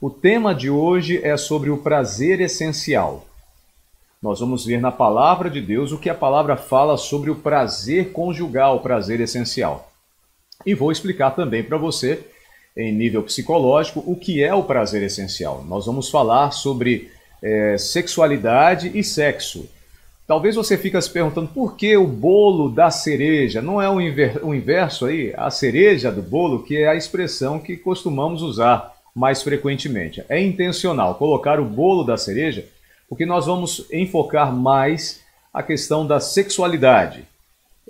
O tema de hoje é sobre o prazer essencial. Nós vamos ver na palavra de Deus o que a palavra fala sobre o prazer conjugal, o prazer essencial. E vou explicar também para você, em nível psicológico, o que é o prazer essencial. Nós vamos falar sobre sexualidade e sexo. Talvez você fique se perguntando por que o bolo da cereja? Não é o inverso aí? A cereja do bolo, que é a expressão que costumamos usar mais frequentemente. É intencional colocar o bolo da cereja, porque nós vamos enfocar mais a questão da sexualidade.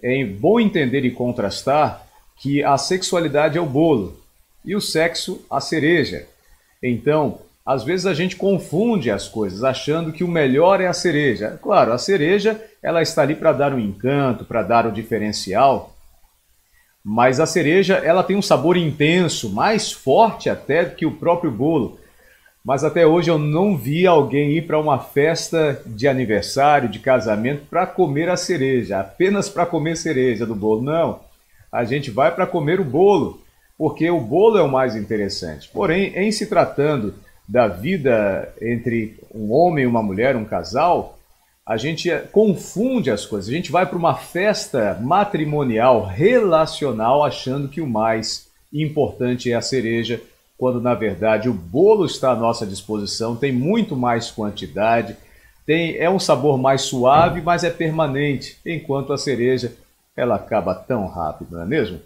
É bom entender e contrastar que a sexualidade é o bolo e o sexo a cereja. Então, às vezes a gente confunde as coisas, achando que o melhor é a cereja. Claro, a cereja ela está ali para dar um encanto, para dar o diferencial, mas a cereja ela tem um sabor intenso, mais forte até do que o próprio bolo. Mas até hoje eu não vi alguém ir para uma festa de aniversário, de casamento, para comer a cereja, apenas para comer cereja do bolo. Não, a gente vai para comer o bolo, porque o bolo é o mais interessante. Porém, em se tratando da vida entre um homem e uma mulher, um casal, a gente confunde as coisas. A gente vai para uma festa matrimonial, relacional, achando que o mais importante é a cereja, quando na verdade o bolo está à nossa disposição, tem muito mais quantidade, é um sabor mais suave, mas é permanente, enquanto a cereja ela acaba tão rápido, não é mesmo?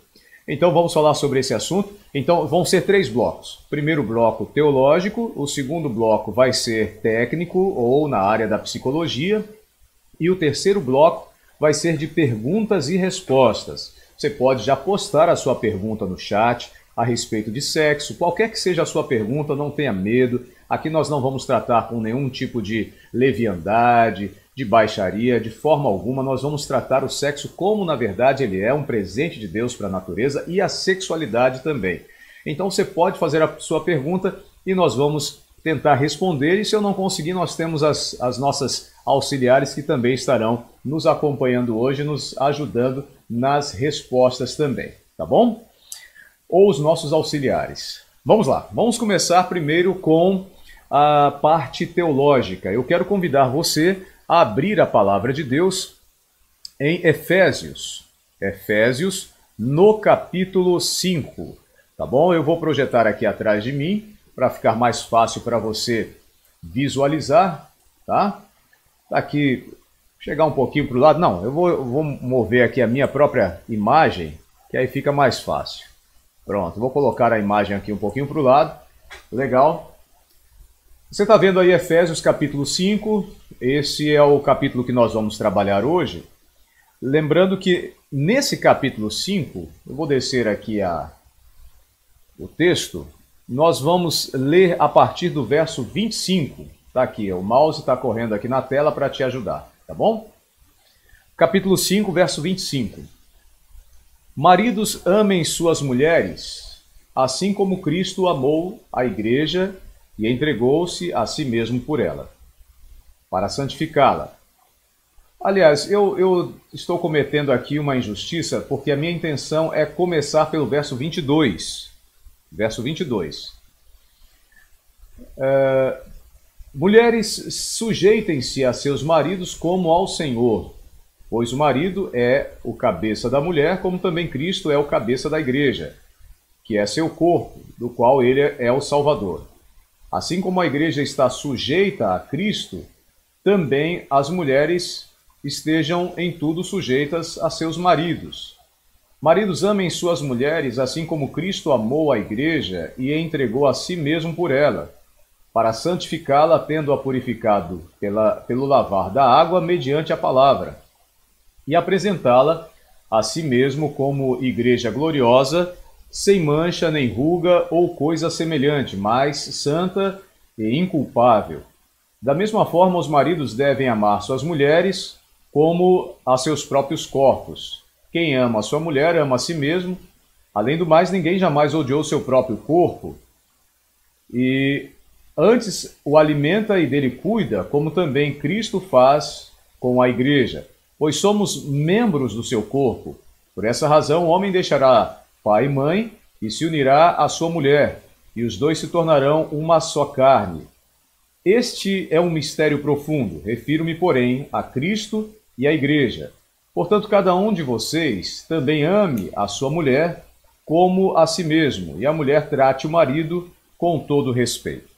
Então vamos falar sobre esse assunto. Então vão ser 3 blocos. Primeiro bloco teológico, o segundo bloco vai ser técnico ou na área da psicologia, e o terceiro bloco vai ser de perguntas e respostas. Você pode já postar a sua pergunta no chat a respeito de sexo, qualquer que seja a sua pergunta, não tenha medo. Aqui nós não vamos tratar com nenhum tipo de leviandade, de baixaria, de forma alguma. Nós vamos tratar o sexo como, na verdade, ele é um presente de Deus para a natureza e a sexualidade também. Então você pode fazer a sua pergunta e nós vamos tentar responder. E se eu não conseguir, nós temos as nossas auxiliares que também estarão nos acompanhando hoje, nos ajudando nas respostas também, tá bom? Ou os nossos auxiliares. Vamos lá, vamos começar primeiro com a parte teológica. Eu quero convidar você a abrir a palavra de Deus em Efésios. Efésios, no capítulo 5. Tá bom? Eu vou projetar aqui atrás de mim, para ficar mais fácil para você visualizar, tá? Aqui, chegar um pouquinho para o lado. Não, eu vou mover aqui a minha própria imagem, que aí fica mais fácil. Pronto, vou colocar a imagem aqui um pouquinho para o lado. Legal. Você está vendo aí Efésios capítulo 5, esse é o capítulo que nós vamos trabalhar hoje. Lembrando que nesse capítulo 5, eu vou descer aqui o texto, nós vamos ler a partir do verso 25. Está aqui, o mouse está correndo aqui na tela para te ajudar, tá bom? Capítulo 5, verso 25. Maridos, amem suas mulheres, assim como Cristo amou a igreja e entregou-se a si mesmo por ela, para santificá-la. Aliás, eu estou cometendo aqui uma injustiça, porque a minha intenção é começar pelo verso 22. Verso 22. Mulheres, sujeitem-se a seus maridos como ao Senhor, pois o marido é o cabeça da mulher, como também Cristo é o cabeça da igreja, que é seu corpo, do qual ele é o Salvador. Assim como a igreja está sujeita a Cristo, também as mulheres estejam em tudo sujeitas a seus maridos. Maridos, amem suas mulheres, assim como Cristo amou a igreja e entregou a si mesmo por ela, para santificá-la, tendo-a purificado pelo lavar da água mediante a palavra, e apresentá-la a si mesmo como igreja gloriosa, sem mancha nem ruga ou coisa semelhante, mas santa e inculpável. Da mesma forma, os maridos devem amar suas mulheres como a seus próprios corpos. Quem ama a sua mulher ama a si mesmo. Além do mais, ninguém jamais odiou seu próprio corpo, e antes o alimenta e dele cuida, como também Cristo faz com a igreja, pois somos membros do seu corpo. Por essa razão, o homem deixará pai e mãe e se unirá à sua mulher, e os dois se tornarão uma só carne. Este é um mistério profundo, refiro-me, porém, a Cristo e à Igreja. Portanto, cada um de vocês também ame a sua mulher como a si mesmo, e a mulher trate o marido com todo respeito.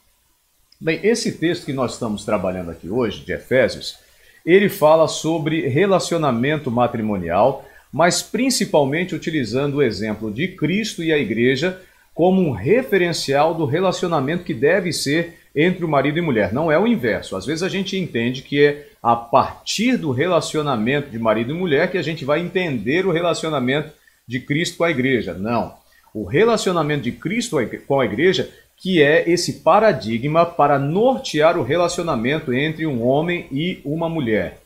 Bem, esse texto que nós estamos trabalhando aqui hoje, de Efésios, ele fala sobre relacionamento matrimonial, mas principalmente utilizando o exemplo de Cristo e a Igreja como um referencial do relacionamento que deve ser entre o marido e mulher. Não é o inverso. Às vezes a gente entende que é a partir do relacionamento de marido e mulher que a gente vai entender o relacionamento de Cristo com a Igreja. Não. O relacionamento de Cristo com a Igreja que é esse paradigma para nortear o relacionamento entre um homem e uma mulher.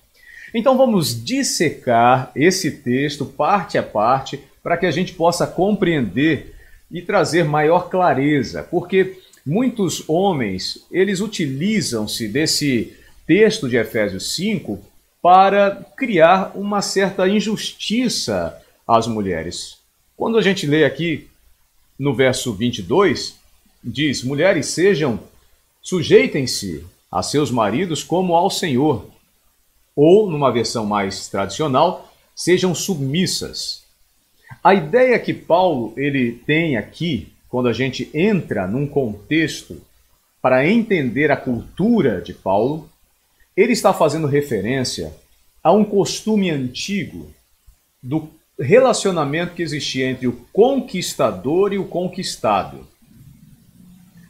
Então vamos dissecar esse texto parte a parte para que a gente possa compreender e trazer maior clareza, porque muitos homens, eles utilizam-se desse texto de Efésios 5 para criar uma certa injustiça às mulheres. Quando a gente lê aqui no verso 22, diz: mulheres, sujeitem-se a seus maridos como ao Senhor. Ou, numa versão mais tradicional, sejam submissas. A ideia que Paulo ele tem aqui, quando a gente entra num contexto para entender a cultura de Paulo, ele está fazendo referência a um costume antigo do relacionamento que existia entre o conquistador e o conquistado.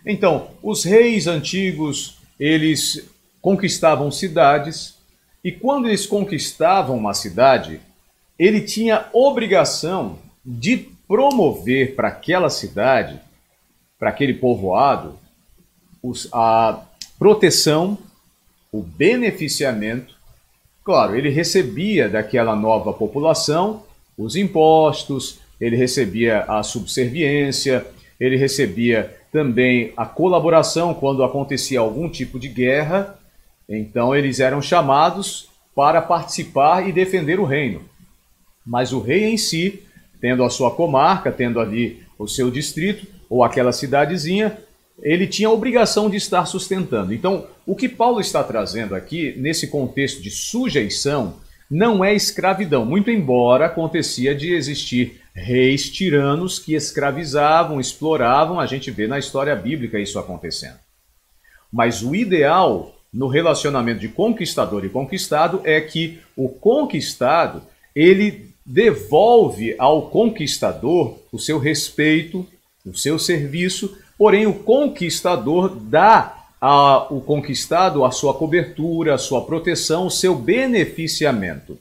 Então, os reis antigos, eles conquistavam cidades, e quando eles conquistavam uma cidade, ele tinha obrigação de promover para aquela cidade, para aquele povoado, a proteção, o beneficiamento. Claro, ele recebia daquela nova população os impostos, ele recebia a subserviência, ele recebia também a colaboração quando acontecia algum tipo de guerra. Então eles eram chamados para participar e defender o reino. Mas o rei em si, tendo a sua comarca, tendo ali o seu distrito ou aquela cidadezinha, ele tinha a obrigação de estar sustentando. Então, o que Paulo está trazendo aqui, nesse contexto de sujeição, não é escravidão, muito embora acontecia de existir reis tiranos que escravizavam, exploravam, a gente vê na história bíblica isso acontecendo. Mas o ideal no relacionamento de conquistador e conquistado é que o conquistado, ele devolve ao conquistador o seu respeito, o seu serviço, porém o conquistador dá ao conquistado a sua cobertura, a sua proteção, o seu beneficiamento.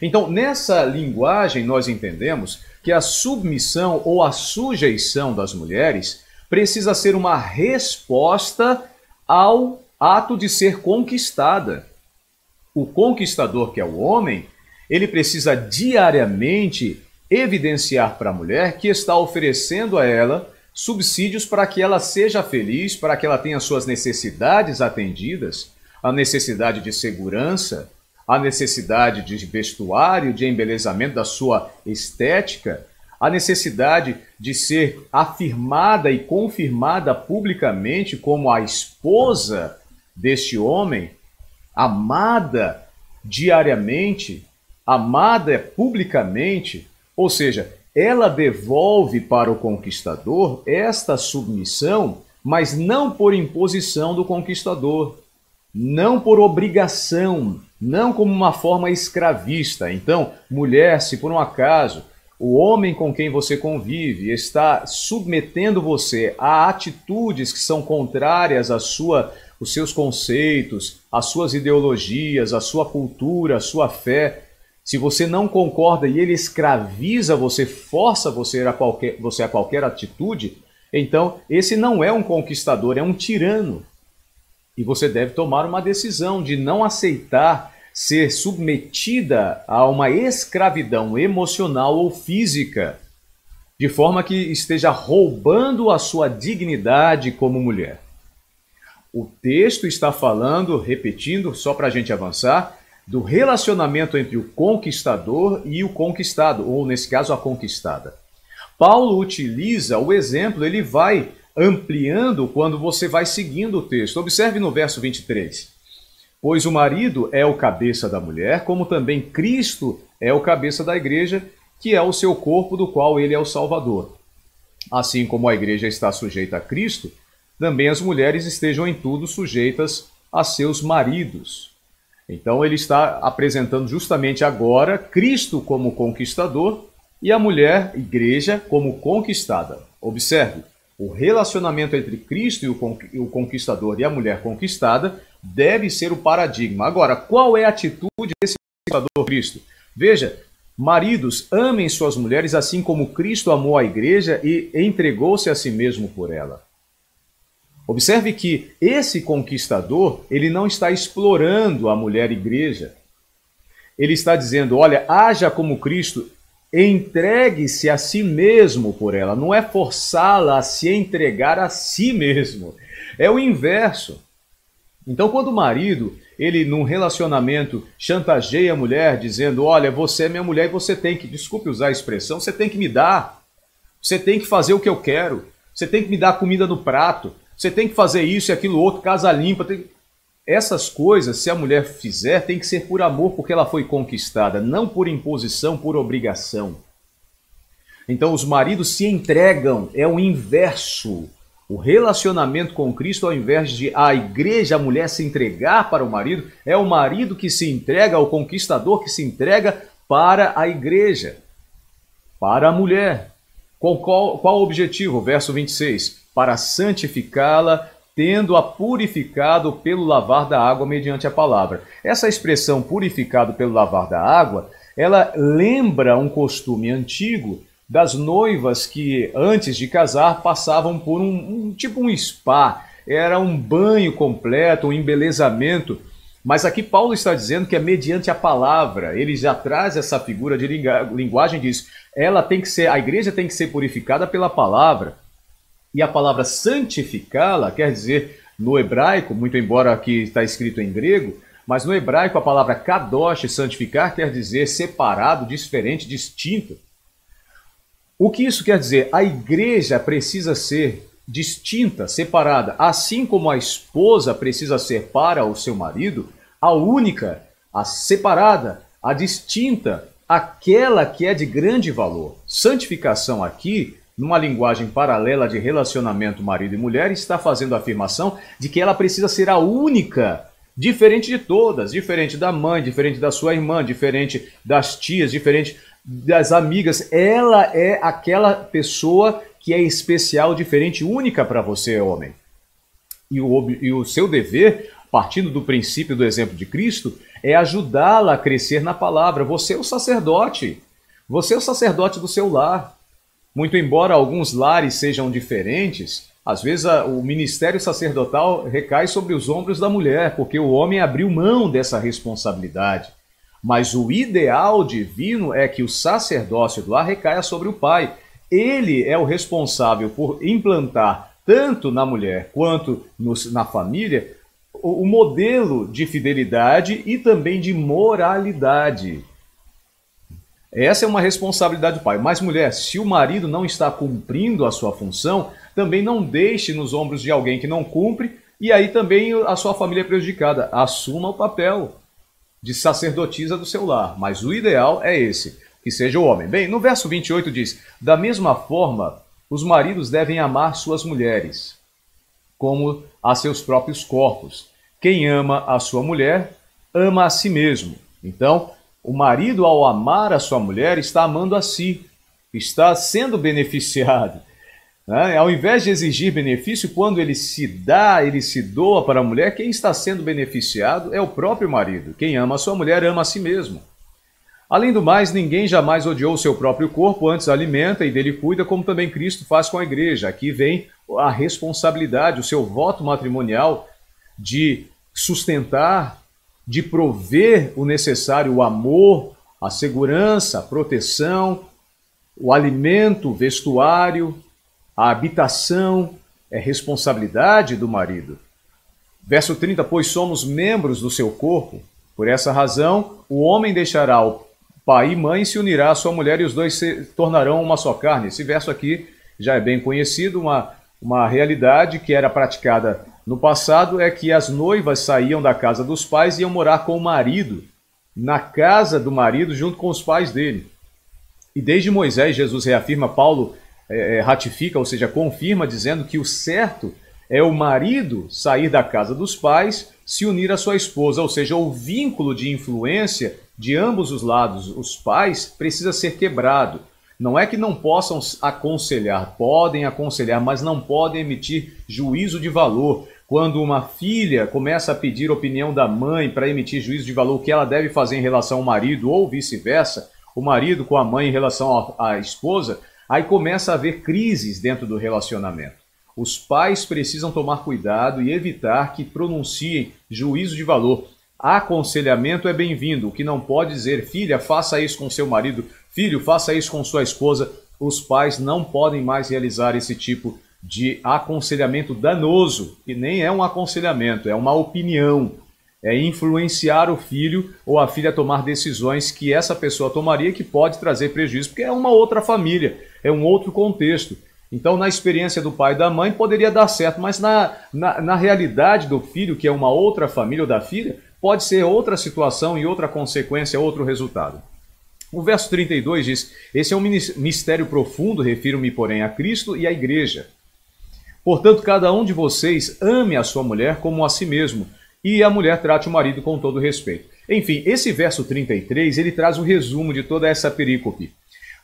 Então, nessa linguagem, nós entendemos que a submissão ou a sujeição das mulheres precisa ser uma resposta ao ato de ser conquistada. O conquistador, que é o homem, ele precisa diariamente evidenciar para a mulher que está oferecendo a ela subsídios para que ela seja feliz, para que ela tenha suas necessidades atendidas, a necessidade de segurança, a necessidade de vestuário, de embelezamento da sua estética, a necessidade de ser afirmada e confirmada publicamente como a esposa deste homem, amada diariamente, amada publicamente, ou seja, ela devolve para o conquistador esta submissão, mas não por imposição do conquistador, não por obrigação, não como uma forma escravista. Então, mulher, se por um acaso o homem com quem você convive está submetendo você a atitudes que são contrárias os seus conceitos, as suas ideologias, a sua cultura, a sua fé, se você não concorda e ele escraviza você, força você a qualquer atitude, então esse não é um conquistador, é um tirano. E você deve tomar uma decisão de não aceitar ser submetida a uma escravidão emocional ou física, de forma que esteja roubando a sua dignidade como mulher. O texto está falando, repetindo, só para a gente avançar, do relacionamento entre o conquistador e o conquistado, ou nesse caso a conquistada. Paulo utiliza o exemplo, ele vai ampliando quando você vai seguindo o texto. Observe no verso 23. Pois o marido é o cabeça da mulher, como também Cristo é o cabeça da igreja, que é o seu corpo, do qual ele é o Salvador. Assim como a igreja está sujeita a Cristo, também as mulheres estejam em tudo sujeitas a seus maridos. Então ele está apresentando justamente agora Cristo como conquistador e a mulher, igreja, como conquistada. Observe, o relacionamento entre Cristo e o conquistador e a mulher conquistada deve ser o paradigma. Agora, qual é a atitude desse conquistador Cristo? Veja, maridos, amem suas mulheres assim como Cristo amou a igreja e entregou-se a si mesmo por ela. Observe que esse conquistador, ele não está explorando a mulher igreja. Ele está dizendo, olha, haja como Cristo, entregue-se a si mesmo por ela. Não é forçá-la a se entregar a si mesmo. É o inverso. Então, quando o marido, ele num relacionamento chantageia a mulher, dizendo, olha, você é minha mulher e você tem que, desculpe usar a expressão, você tem que me dar. Você tem que fazer o que eu quero. Você tem que me dar comida no prato. Você tem que fazer isso e aquilo outro, casa limpa. Essas coisas, se a mulher fizer, tem que ser por amor, porque ela foi conquistada, não por imposição, por obrigação. Então os maridos se entregam, é o inverso. O relacionamento com Cristo, ao invés de a igreja, a mulher se entregar para o marido, é o marido que se entrega, o conquistador que se entrega para a igreja, para a mulher. Qual o objetivo? Verso 26. Para santificá-la, tendo-a purificado pelo lavar da água mediante a palavra. Essa expressão purificado pelo lavar da água, ela lembra um costume antigo das noivas que, antes de casar, passavam por tipo um spa. Era um banho completo, um embelezamento. Mas aqui Paulo está dizendo que é mediante a palavra. Ele já traz essa figura de linguagem, diz, a igreja tem que ser purificada pela palavra. E a palavra santificá-la quer dizer, no hebraico, muito embora aqui está escrito em grego, mas no hebraico a palavra kadosh, santificar, quer dizer separado, diferente, distinto. O que isso quer dizer? A igreja precisa ser distinta, separada, assim como a esposa precisa ser para o seu marido, a única, a separada, a distinta, aquela que é de grande valor. Santificação aqui, numa linguagem paralela de relacionamento marido e mulher, está fazendo a afirmação de que ela precisa ser a única, diferente de todas, diferente da mãe, diferente da sua irmã, diferente das tias, diferente das amigas. Ela é aquela pessoa que é especial, diferente, única para você, homem. E o seu dever, partindo do princípio do exemplo de Cristo, é ajudá-la a crescer na palavra. Você é o sacerdote. Você é o sacerdote do seu lar. Muito embora alguns lares sejam diferentes, às vezes o ministério sacerdotal recai sobre os ombros da mulher, porque o homem abriu mão dessa responsabilidade. Mas o ideal divino é que o sacerdócio do lar recaia sobre o pai. Ele é o responsável por implantar, tanto na mulher quanto na família, o modelo de fidelidade e também de moralidade. Essa é uma responsabilidade do pai. Mas, mulher, se o marido não está cumprindo a sua função, também não deixe nos ombros de alguém que não cumpre, e aí também a sua família é prejudicada. Assuma o papel de sacerdotisa do seu lar. Mas o ideal é esse, que seja o homem. Bem, no verso 28 diz, da mesma forma, os maridos devem amar suas mulheres, como a seus próprios corpos. Quem ama a sua mulher, ama a si mesmo. Então, o marido, ao amar a sua mulher, está amando a si, está sendo beneficiado. Né? Ao invés de exigir benefício, quando ele se dá, ele se doa para a mulher, quem está sendo beneficiado é o próprio marido. Quem ama a sua mulher, ama a si mesmo. Além do mais, ninguém jamais odiou o seu próprio corpo, antes alimenta e dele cuida, como também Cristo faz com a igreja. Aqui vem a responsabilidade, o seu voto matrimonial de sustentar, de prover o necessário, o amor, a segurança, a proteção, o alimento, o vestuário, a habitação, é responsabilidade do marido. Verso 30, pois somos membros do seu corpo, por essa razão o homem deixará o pai e mãe e se unirá à sua mulher e os dois se tornarão uma só carne. Esse verso aqui já é bem conhecido, Uma realidade que era praticada no passado é que as noivas saíam da casa dos pais e iam morar com o marido, na casa do marido, junto com os pais dele. E desde Moisés, Jesus reafirma, Paulo ratifica, ou seja, confirma, dizendo que o certo é o marido sair da casa dos pais, se unir à sua esposa, ou seja, o vínculo de influência de ambos os lados, os pais, precisa ser quebrado. Não é que não possam aconselhar, podem aconselhar, mas não podem emitir juízo de valor. Quando uma filha começa a pedir opinião da mãe para emitir juízo de valor, o que ela deve fazer em relação ao marido, ou vice-versa, o marido com a mãe em relação à esposa, aí começa a haver crises dentro do relacionamento. Os pais precisam tomar cuidado e evitar que pronunciem juízo de valor. Aconselhamento é bem-vindo. O que não pode dizer, filha, faça isso com seu marido, filho, faça isso com sua esposa. Os pais não podem mais realizar esse tipo de aconselhamento danoso, que nem é um aconselhamento, é uma opinião. É influenciar o filho ou a filha a tomar decisões que essa pessoa tomaria que pode trazer prejuízo, porque é uma outra família, é um outro contexto. Então, na experiência do pai e da mãe, poderia dar certo, mas na realidade do filho, que é uma outra família ou da filha, pode ser outra situação e outra consequência, outro resultado. O verso 32 diz, esse é um mistério profundo, refiro-me, porém, a Cristo e à igreja. Portanto, cada um de vocês ame a sua mulher como a si mesmo, e a mulher trate o marido com todo respeito. Enfim, esse verso 33, ele traz um resumo de toda essa perícope,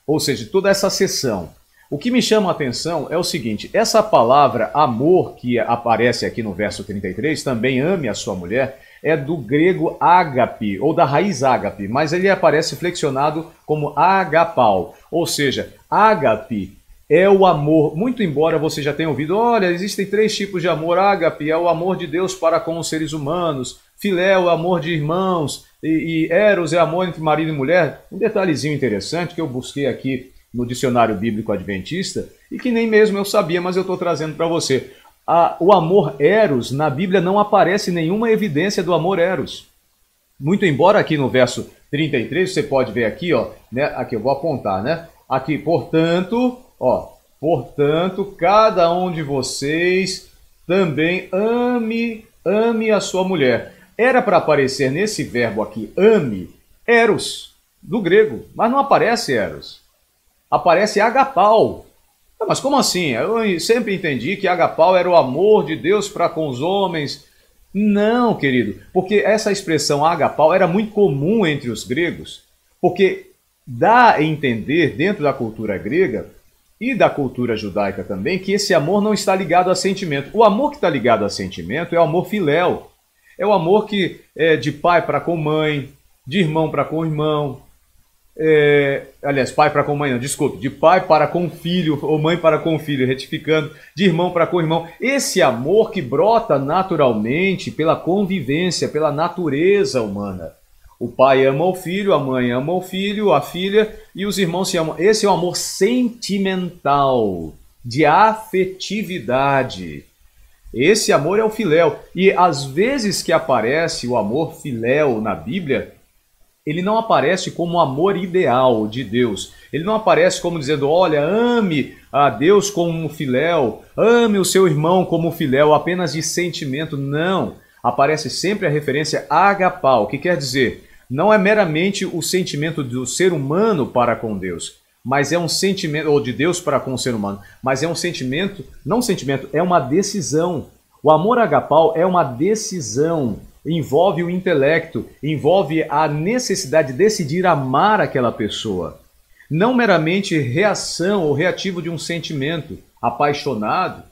ou seja, toda essa seção. O que me chama a atenção é o seguinte, essa palavra amor que aparece aqui no verso 33, também ame a sua mulher, é do grego ágape, ou da raiz ágape, mas ele aparece flexionado como agapau, ou seja, ágape é o amor, muito embora você já tenha ouvido, olha, existem 3 tipos de amor, ágape é o amor de Deus para com os seres humanos, filéu é o amor de irmãos, e eros é amor entre marido e mulher. Um detalhezinho interessante que eu busquei aqui no Dicionário Bíblico Adventista, e que nem mesmo eu sabia, mas eu estou trazendo para você. O amor eros, na Bíblia não aparece nenhuma evidência do amor eros. Muito embora aqui no verso 33, você pode ver aqui, ó, né, aqui eu vou apontar, né? Aqui, portanto, cada um de vocês também ame a sua mulher. Era para aparecer nesse verbo aqui, ame, eros, do grego, mas não aparece eros. Aparece agapau. Mas como assim? Eu sempre entendi que agapau era o amor de Deus para com os homens. Não, querido, porque essa expressão agapau era muito comum entre os gregos, porque dá a entender dentro da cultura grega e da cultura judaica também que esse amor não está ligado a sentimento. O amor que está ligado a sentimento é o amor filéu. É o amor que é de pai para com mãe, de irmão para com irmão. Aliás, pai para com mãe, não, desculpe, de pai para com filho, ou mãe para com filho, retificando, de irmão para com irmão. Esse amor que brota naturalmente pela convivência, pela natureza humana. O pai ama o filho, a mãe ama o filho, a filha, e os irmãos se amam. Esse é o amor sentimental, de afetividade. Esse amor é o filéu. E às vezes que aparece o amor filéu na Bíblia, ele não aparece como amor ideal de Deus. Ele não aparece como dizendo, olha, ame a Deus como filéu, ame o seu irmão como filéu, apenas de sentimento. Não. Aparece sempre a referência agapau, que quer dizer, não é meramente o sentimento do ser humano para com Deus, mas é um sentimento, ou de Deus para com o ser humano, mas é um sentimento, não um sentimento, é uma decisão. O amor agapau é uma decisão. Envolve o intelecto, envolve a necessidade de decidir amar aquela pessoa. Não meramente reação ou reativo de um sentimento apaixonado.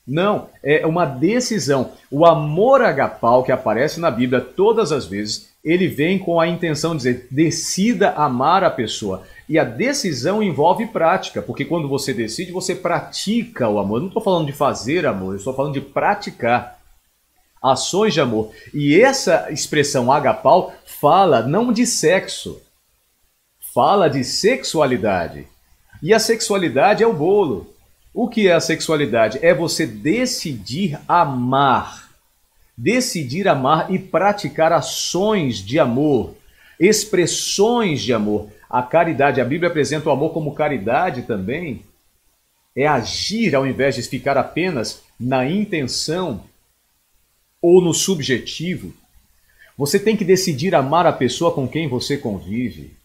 Não, é uma decisão. O amor agapau que aparece na Bíblia todas as vezes, ele vem com a intenção de dizer, decida amar a pessoa. E a decisão envolve prática, porque quando você decide, você pratica o amor. Eu não estou falando de fazer amor, eu estou falando de praticar. Ações de amor. E essa expressão agapau fala não de sexo, fala de sexualidade. E a sexualidade é o bolo. O que é a sexualidade? É você decidir amar. Decidir amar e praticar ações de amor, expressões de amor. A caridade, a Bíblia apresenta o amor como caridade também. é agir ao invés de ficar apenas na intenção ou no subjetivo. Você tem que decidir amar a pessoa com quem você convive,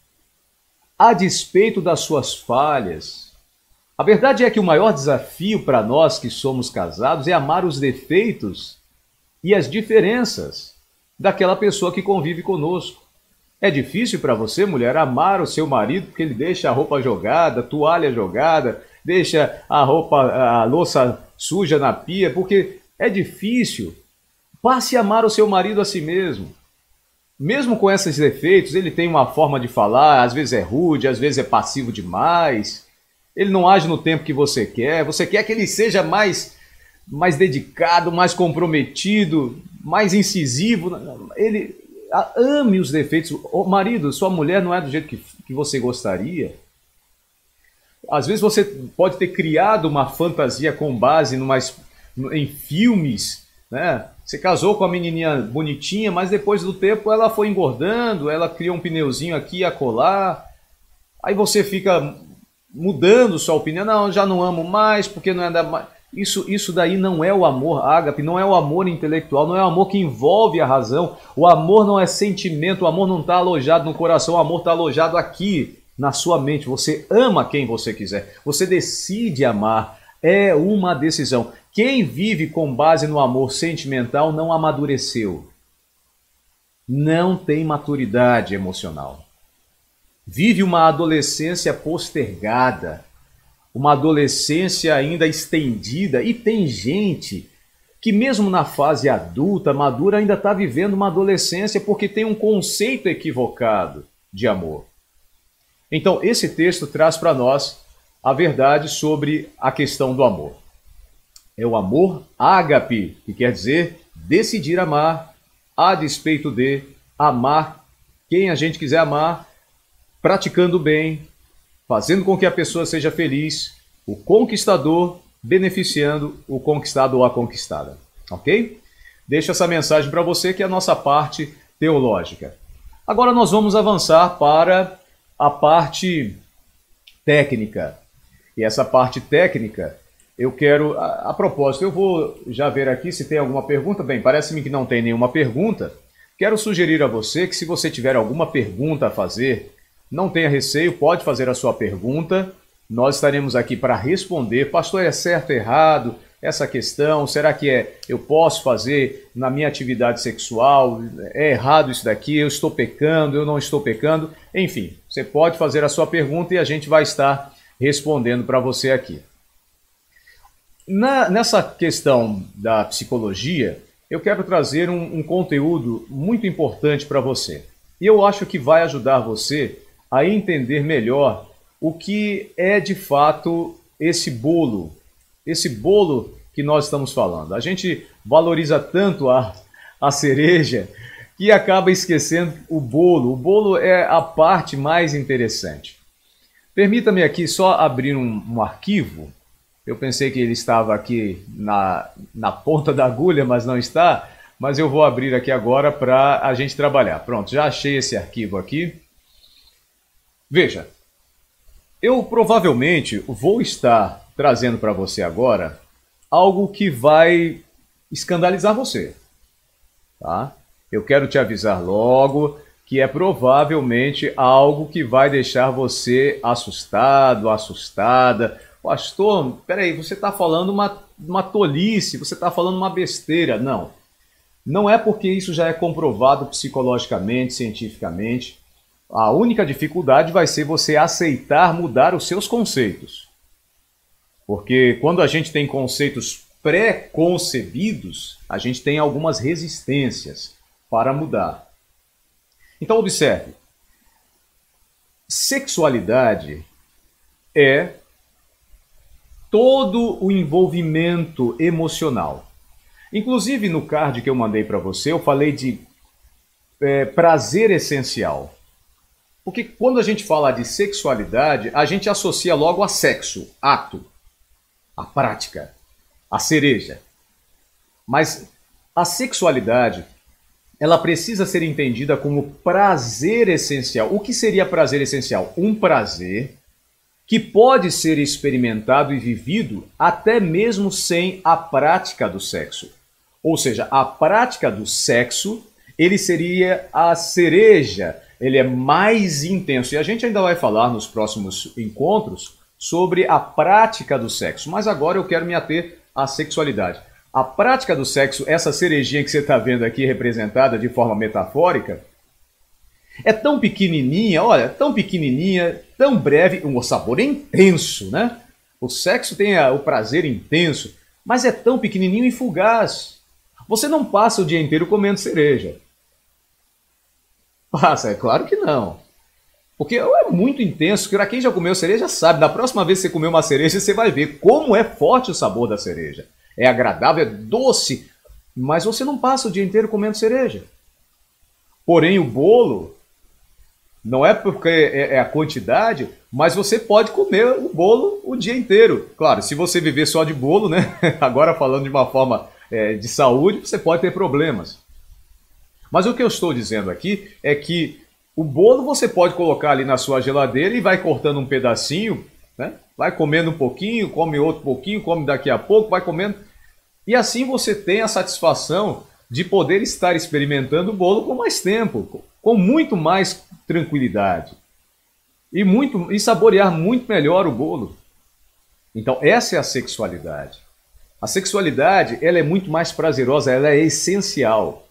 a despeito das suas falhas. A verdade é que o maior desafio para nós que somos casados é amar os defeitos e as diferenças daquela pessoa que convive conosco. É difícil para você, mulher, amar o seu marido porque ele deixa a roupa jogada, toalha jogada, deixa a louça suja na pia, porque é difícil. Passe a amar o seu marido a si mesmo. Mesmo com esses defeitos, ele tem uma forma de falar, às vezes é rude, às vezes é passivo demais. Ele não age no tempo que você quer. Você quer que ele seja mais dedicado, mais comprometido, mais incisivo. Ame os defeitos. O marido, sua mulher não é do jeito que você gostaria. Às vezes você pode ter criado uma fantasia com base em filmes, né? Você casou com a menininha bonitinha, mas depois do tempo ela foi engordando, ela criou um pneuzinho aqui e acolá. Aí você fica mudando sua opinião. Não, já não amo mais, porque não é da mais. Isso daí não é o amor ágape, não é o amor intelectual, não é o amor que envolve a razão. O amor não é sentimento, o amor não está alojado no coração, o amor está alojado aqui, na sua mente. Você ama quem você quiser, você decide amar, é uma decisão. Quem vive com base no amor sentimental não amadureceu, não tem maturidade emocional. Vive uma adolescência postergada, uma adolescência ainda estendida, e tem gente que mesmo na fase adulta, madura, ainda está vivendo uma adolescência porque tem um conceito equivocado de amor. Então, esse texto traz para nós a verdade sobre a questão do amor. É o amor ágape, que quer dizer decidir amar, a despeito de amar quem a gente quiser amar, praticando bem, fazendo com que a pessoa seja feliz, o conquistador beneficiando o conquistado ou a conquistada. Ok? Deixo essa mensagem para você, que é a nossa parte teológica. Agora nós vamos avançar para a parte técnica. E essa parte técnica, eu quero, a propósito, eu vou já ver aqui se tem alguma pergunta. Bem, parece-me que não tem nenhuma pergunta. Quero sugerir a você que, se você tiver alguma pergunta a fazer, não tenha receio, pode fazer a sua pergunta. Nós estaremos aqui para responder. Pastor, é certo ou errado essa questão? Será que eu posso fazer na minha atividade sexual? É errado isso daqui? Eu estou pecando? Eu não estou pecando? Enfim, você pode fazer a sua pergunta e a gente vai estar respondendo para você aqui. Nessa questão da psicologia, eu quero trazer um conteúdo muito importante para você. E eu acho que vai ajudar você a entender melhor o que é de fato esse bolo que nós estamos falando. A gente valoriza tanto a cereja que acaba esquecendo o bolo. O bolo é a parte mais interessante. Permita-me aqui só abrir um arquivo. Eu pensei que ele estava aqui na ponta da agulha, mas não está. Mas eu vou abrir aqui agora para a gente trabalhar. Pronto, já achei esse arquivo aqui. Veja, eu provavelmente vou estar trazendo para você agora algo que vai escandalizar você, tá? Eu quero te avisar logo que é provavelmente algo que vai deixar você assustado, assustada. Pastor, peraí, você está falando uma tolice, você está falando uma besteira. Não, não é porque isso já é comprovado psicologicamente, cientificamente. A única dificuldade vai ser você aceitar mudar os seus conceitos. Porque quando a gente tem conceitos pré-concebidos, a gente tem algumas resistências para mudar. Então observe, sexualidade é todo o envolvimento emocional. Inclusive no card que eu mandei para você, eu falei de prazer essencial. Porque quando a gente fala de sexualidade, a gente associa logo a sexo, ato, a prática, a cereja. Mas a sexualidade, ela precisa ser entendida como prazer essencial. O que seria prazer essencial? Um prazer que pode ser experimentado e vivido até mesmo sem a prática do sexo. Ou seja, a prática do sexo, ele seria a cereja, ele é mais intenso. E a gente ainda vai falar nos próximos encontros sobre a prática do sexo. Mas agora eu quero me ater à sexualidade. A prática do sexo, essa cerejinha que você está vendo aqui representada de forma metafórica, é tão pequenininha, olha, tão pequenininha, tão breve, o sabor é intenso, né? O sexo tem o prazer intenso, mas é tão pequenininho e fugaz. Você não passa o dia inteiro comendo cereja. Passa, é claro que não. Porque é muito intenso, para quem já comeu cereja sabe, da próxima vez que você comer uma cereja, você vai ver como é forte o sabor da cereja. É agradável, é doce, mas você não passa o dia inteiro comendo cereja. Porém, o bolo, não é porque é a quantidade, mas você pode comer o bolo o dia inteiro. Claro, se você viver só de bolo, né? Agora falando de uma forma de saúde, você pode ter problemas. Mas o que eu estou dizendo aqui é que o bolo você pode colocar ali na sua geladeira e vai cortando um pedacinho, né? Vai comendo um pouquinho, come outro pouquinho, come daqui a pouco, vai comendo. E assim você tem a satisfação de poder estar experimentando o bolo com mais tempo, com muito mais tranquilidade. E saborear muito melhor o bolo. Então essa é a sexualidade. A sexualidade, ela é muito mais prazerosa, ela é essencial.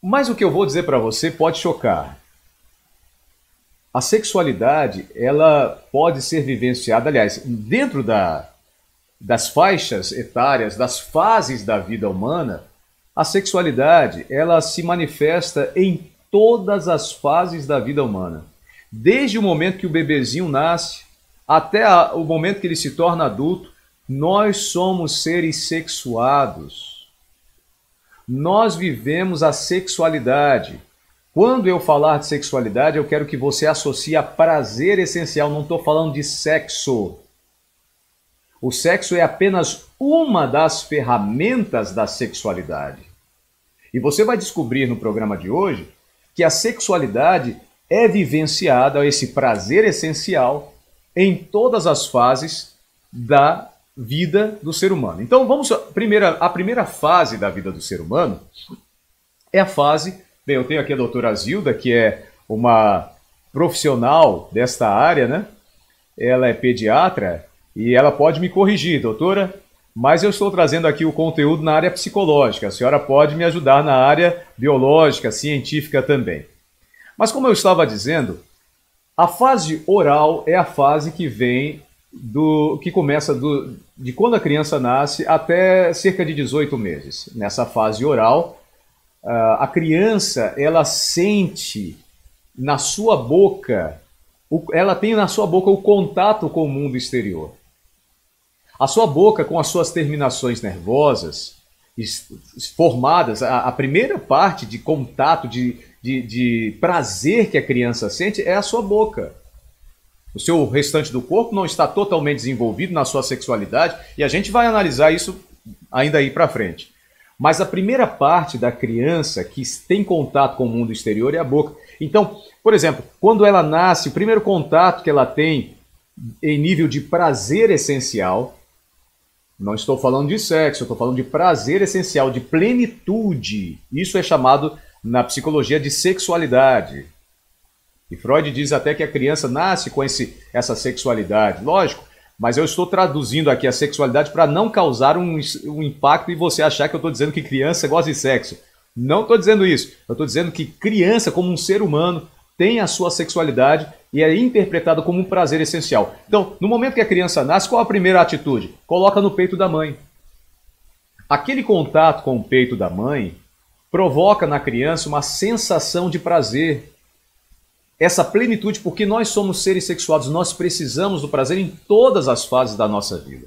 Mas o que eu vou dizer para você pode chocar. A sexualidade, ela pode ser vivenciada, aliás, dentro das faixas etárias, das fases da vida humana, a sexualidade, ela se manifesta em todas as fases da vida humana. Desde o momento que o bebezinho nasce, até o momento que ele se torna adulto, nós somos seres sexuados. Nós vivemos a sexualidade. Quando eu falar de sexualidade, eu quero que você associe a prazer essencial. Não estou falando de sexo. O sexo é apenas uma das ferramentas da sexualidade. E você vai descobrir no programa de hoje que a sexualidade é vivenciada, esse prazer essencial, em todas as fases da vida do ser humano. Então vamos a primeira fase da vida do ser humano é a fase, bem, eu tenho aqui a doutora Zilda, que é uma profissional desta área, né? Ela é pediatra e ela pode me corrigir, doutora, mas eu estou trazendo aqui o conteúdo na área psicológica. A senhora pode me ajudar na área biológica, científica também. Mas como eu estava dizendo, a fase oral é a fase que vem que começa de quando a criança nasce até cerca de 18 meses. Nessa fase oral, a criança, ela sente na sua boca, ela tem na sua boca o contato com o mundo exterior. A sua boca, com as suas terminações nervosas formadas, a primeira parte de contato, de prazer que a criança sente é a sua boca. O seu restante do corpo não está totalmente desenvolvido na sua sexualidade e a gente vai analisar isso ainda aí para frente. Mas a primeira parte da criança que tem contato com o mundo exterior é a boca. Então, por exemplo, quando ela nasce, o primeiro contato que ela tem em nível de prazer essencial, não estou falando de sexo, estou falando de prazer essencial, de plenitude. Isso é chamado na psicologia de sexualidade. E Freud diz até que a criança nasce com essa sexualidade, lógico, mas eu estou traduzindo aqui a sexualidade para não causar um impacto e você achar que eu estou dizendo que criança gosta de sexo. Não estou dizendo isso. Eu estou dizendo que criança, como um ser humano, tem a sua sexualidade e é interpretada como um prazer essencial. Então, no momento que a criança nasce, qual a primeira atitude? Coloca no peito da mãe. Aquele contato com o peito da mãe provoca na criança uma sensação de prazer. Essa plenitude, porque nós somos seres sexuados, nós precisamos do prazer em todas as fases da nossa vida.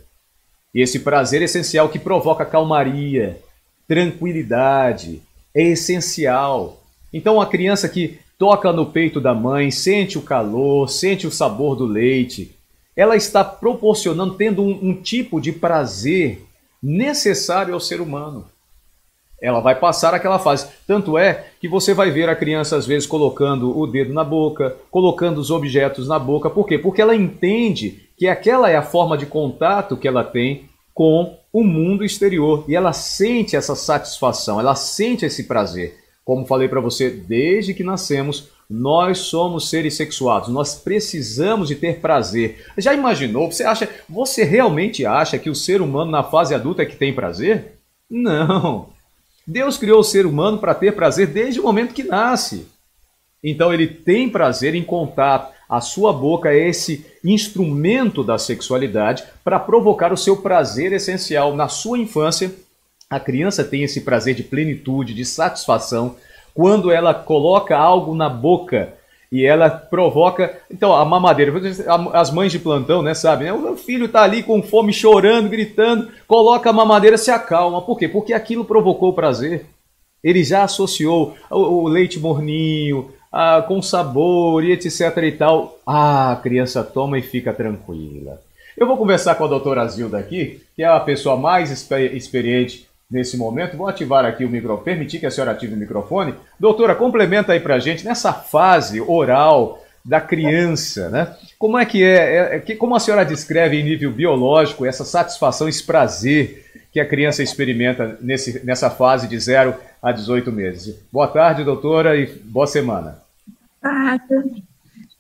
E esse prazer essencial que provoca calmaria, tranquilidade, é essencial. Então a criança que toca no peito da mãe, sente o calor, sente o sabor do leite, ela está proporcionando, tendo um tipo de prazer necessário ao ser humano. Ela vai passar aquela fase. Tanto é que você vai ver a criança, às vezes, colocando o dedo na boca, colocando os objetos na boca. Por quê? Porque ela entende que aquela é a forma de contato que ela tem com o mundo exterior. E ela sente essa satisfação, ela sente esse prazer. Como falei para você, desde que nascemos, nós somos seres sexuados. Nós precisamos de ter prazer. Já imaginou? Você realmente acha que o ser humano na fase adulta é que tem prazer? Não. Deus criou o ser humano para ter prazer desde o momento que nasce. Então ele tem prazer em contato. A sua boca é esse instrumento da sexualidade para provocar o seu prazer essencial. Na sua infância, a criança tem esse prazer de plenitude, de satisfação, quando ela coloca algo na boca e ela provoca... Então, a mamadeira, as mães de plantão, né, sabem? Né? O filho está ali com fome, chorando, gritando, coloca a mamadeira, se acalma. Por quê? Porque aquilo provocou prazer. Ele já associou o leite morninho, com sabor e etc e tal. A criança toma e fica tranquila. Eu vou conversar com a doutora Zilda aqui, que é a pessoa mais experiente nesse momento. Vou ativar aqui o microfone, permitir que a senhora ative o microfone. Doutora, complementa aí pra gente, nessa fase oral da criança, né? Como é que como a senhora descreve em nível biológico essa satisfação, esse prazer que a criança experimenta nessa fase de 0 a 18 meses? Boa tarde, doutora, e boa semana. Ah,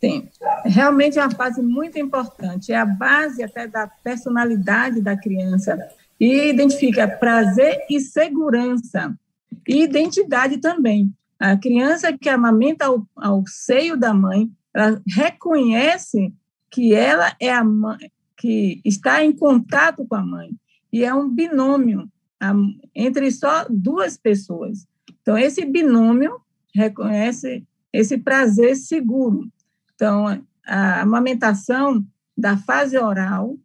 sim, realmente é uma fase muito importante, é a base até da personalidade da criança, e identifica prazer e segurança, e identidade também. A criança que amamenta ao seio da mãe, ela reconhece que ela é a mãe, que está em contato com a mãe, e é um binômio entre só duas pessoas. Então, esse binômio reconhece esse prazer seguro. Então, a amamentação da fase oral,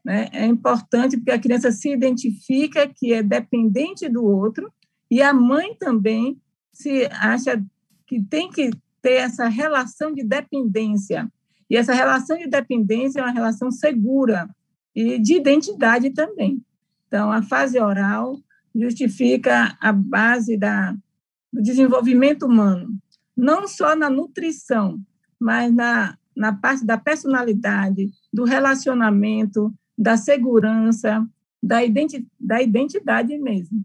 né, é importante porque a criança se identifica que é dependente do outro e a mãe também se acha que tem que ter essa relação de dependência. E essa relação de dependência é uma relação segura e de identidade também. Então, a fase oral justifica a base do desenvolvimento humano, não só na nutrição, mas na parte da personalidade, do relacionamento, da segurança, da identidade mesmo.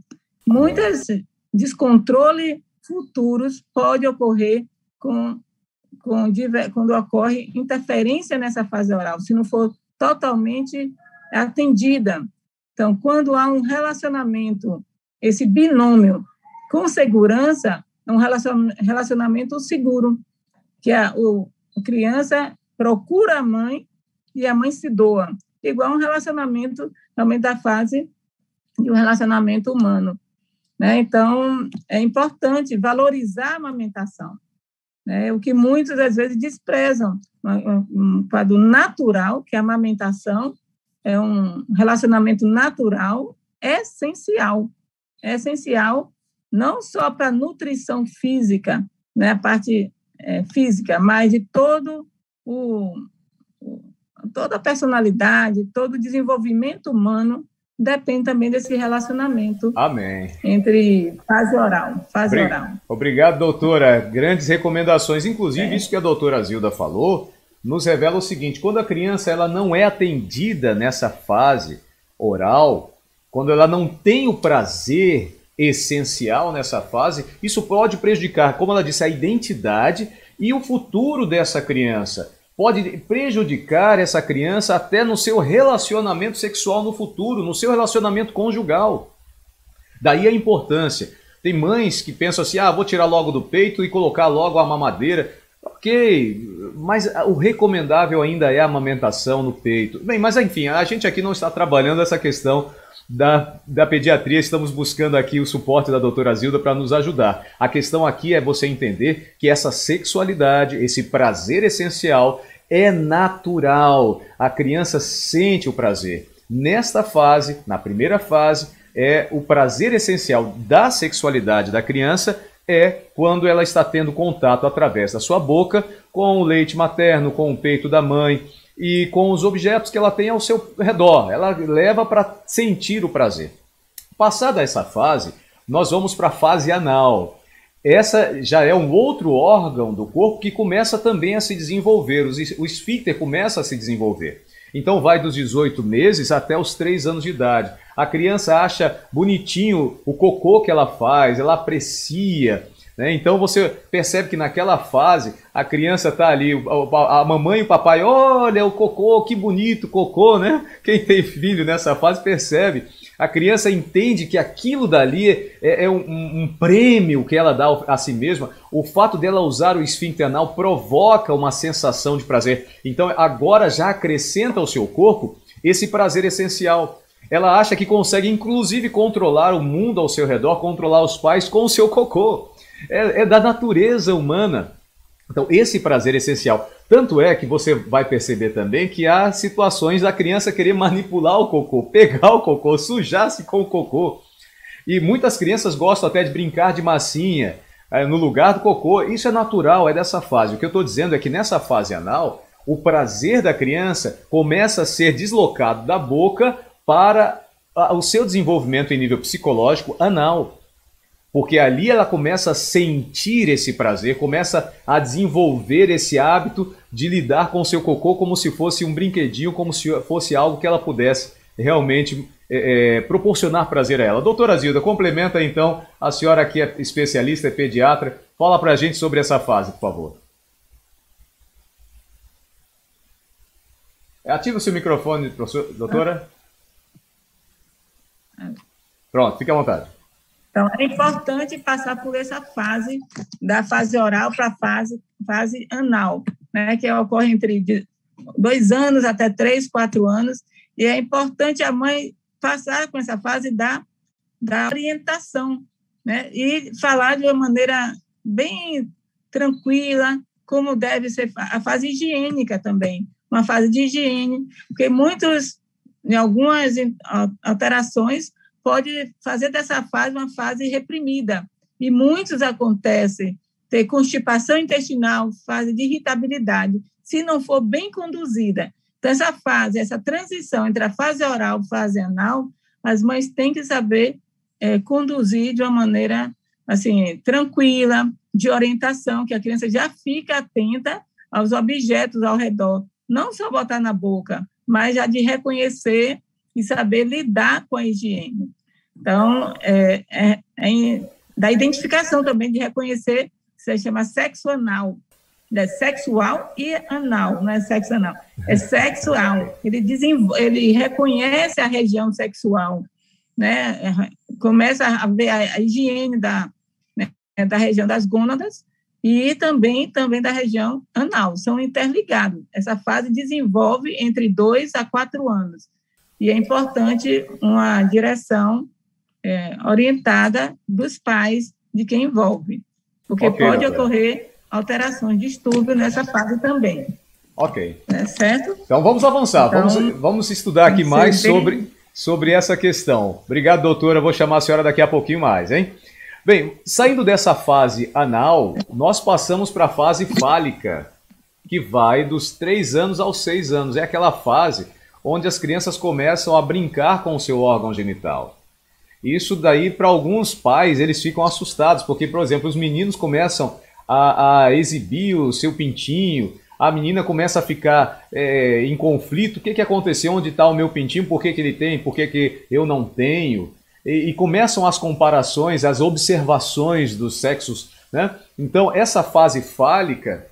Muitos descontroles futuros podem ocorrer quando ocorre interferência nessa fase oral, se não for totalmente atendida. Então, quando há um relacionamento, esse binômio com segurança, é um relacionamento seguro, que a criança procura a mãe e a mãe se doa, igual um relacionamento realmente da fase de um relacionamento humano, né? Então, é importante valorizar a amamentação, né? O que muitos, às vezes, desprezam, um quadro natural, que a amamentação é um relacionamento natural, é essencial não só para a nutrição física, né, a parte física, mas de toda a personalidade, todo o desenvolvimento humano depende também desse relacionamento. Amém. Entre fase oral. Obrigado, doutora. Grandes recomendações. Inclusive, isso que a doutora Zilda falou nos revela o seguinte: quando a criança ela não é atendida nessa fase oral, quando ela não tem o prazer essencial nessa fase, isso pode prejudicar, como ela disse, a identidade e o futuro dessa criança. Pode prejudicar essa criança até no seu relacionamento sexual no futuro, no seu relacionamento conjugal. Daí a importância. Tem mães que pensam assim, vou tirar logo do peito e colocar logo a mamadeira. Ok, mas o recomendável ainda é a amamentação no peito. Bem, mas enfim, a gente aqui não está trabalhando essa questão da pediatria, estamos buscando aqui o suporte da doutora Zilda para nos ajudar. A questão aqui é você entender que essa sexualidade, esse prazer essencial é natural. A criança sente o prazer. Nesta fase, na primeira fase, o prazer essencial da sexualidade da criança é quando ela está tendo contato através da sua boca com o leite materno, com o peito da mãe e com os objetos que ela tem ao seu redor. Ela leva para sentir o prazer. Passada essa fase, nós vamos para a fase anal. Essa já é um outro órgão do corpo que começa também a se desenvolver, o esfíncter começa a se desenvolver. Então vai dos 18 meses até os 3 anos de idade. A criança acha bonitinho o cocô que ela faz, ela aprecia, né? Então você percebe que naquela fase a criança está ali, a mamãe e o papai, olha o cocô, que bonito cocô, né? Quem tem filho nessa fase percebe. A criança entende que aquilo dali é um prêmio que ela dá a si mesma. O fato dela usar o esfíncter anal provoca uma sensação de prazer. Então agora já acrescenta ao seu corpo esse prazer essencial. Ela acha que consegue inclusive controlar o mundo ao seu redor, controlar os pais com o seu cocô. É da natureza humana. Então esse prazer essencial. Tanto é que você vai perceber também que há situações da criança querer manipular o cocô, pegar o cocô, sujar-se com o cocô. E muitas crianças gostam até de brincar de massinha no lugar do cocô. Isso é natural, é dessa fase. O que eu estou dizendo é que nessa fase anal, o prazer da criança começa a ser deslocado da boca para o seu desenvolvimento em nível psicológico anal. Porque ali ela começa a sentir esse prazer, começa a desenvolver esse hábito de lidar com o seu cocô como se fosse um brinquedinho, como se fosse algo que ela pudesse realmente proporcionar prazer a ela. Doutora Zilda, complementa então, a senhora aqui é especialista, é pediatra, fala pra gente sobre essa fase, por favor. Ativa o seu microfone, doutora. Pronto, fique à vontade. Então, é importante passar por essa fase, da fase oral para a fase anal, né, que ocorre entre 2 anos até 3, 4 anos, e é importante a mãe passar com essa fase da orientação, né, e falar de uma maneira bem tranquila, como deve ser a fase higiênica também, uma fase de higiene, porque em algumas alterações, pode fazer dessa fase uma fase reprimida. E muitos acontecem ter constipação intestinal, fase de irritabilidade, se não for bem conduzida. Então, essa fase, essa transição entre a fase oral e a fase anal, as mães têm que saber conduzir de uma maneira assim, tranquila, de orientação, que a criança já fica atenta aos objetos ao redor. Não só botar na boca, mas já de reconhecer e saber lidar com a higiene. Então, da identificação também, de reconhecer, se chama sexo anal. É sexual e anal, não é sexo anal. É sexual. Ele reconhece a região sexual, né? Começa a ver a higiene da região das gônadas e também da região anal. São interligados. Essa fase desenvolve entre 2 a 4 anos. E é importante uma direção orientada dos pais de quem envolve, porque pode ocorrer alterações, distúrbio nessa fase também. Ok. Certo? Então vamos avançar, então, vamos estudar aqui mais sobre essa questão. Obrigado, doutora, vou chamar a senhora daqui a pouquinho mais, hein? Bem, saindo dessa fase anal, nós passamos para a fase fálica, que vai dos 3 anos aos 6 anos. É aquela fase onde as crianças começam a brincar com o seu órgão genital. Isso daí, para alguns pais, eles ficam assustados, porque, por exemplo, os meninos começam a exibir o seu pintinho, a menina começa a ficar em conflito. O que aconteceu? Onde está o meu pintinho? Por que ele tem? Por que eu não tenho? E começam as comparações, as observações dos sexos, né? Então, essa fase fálica,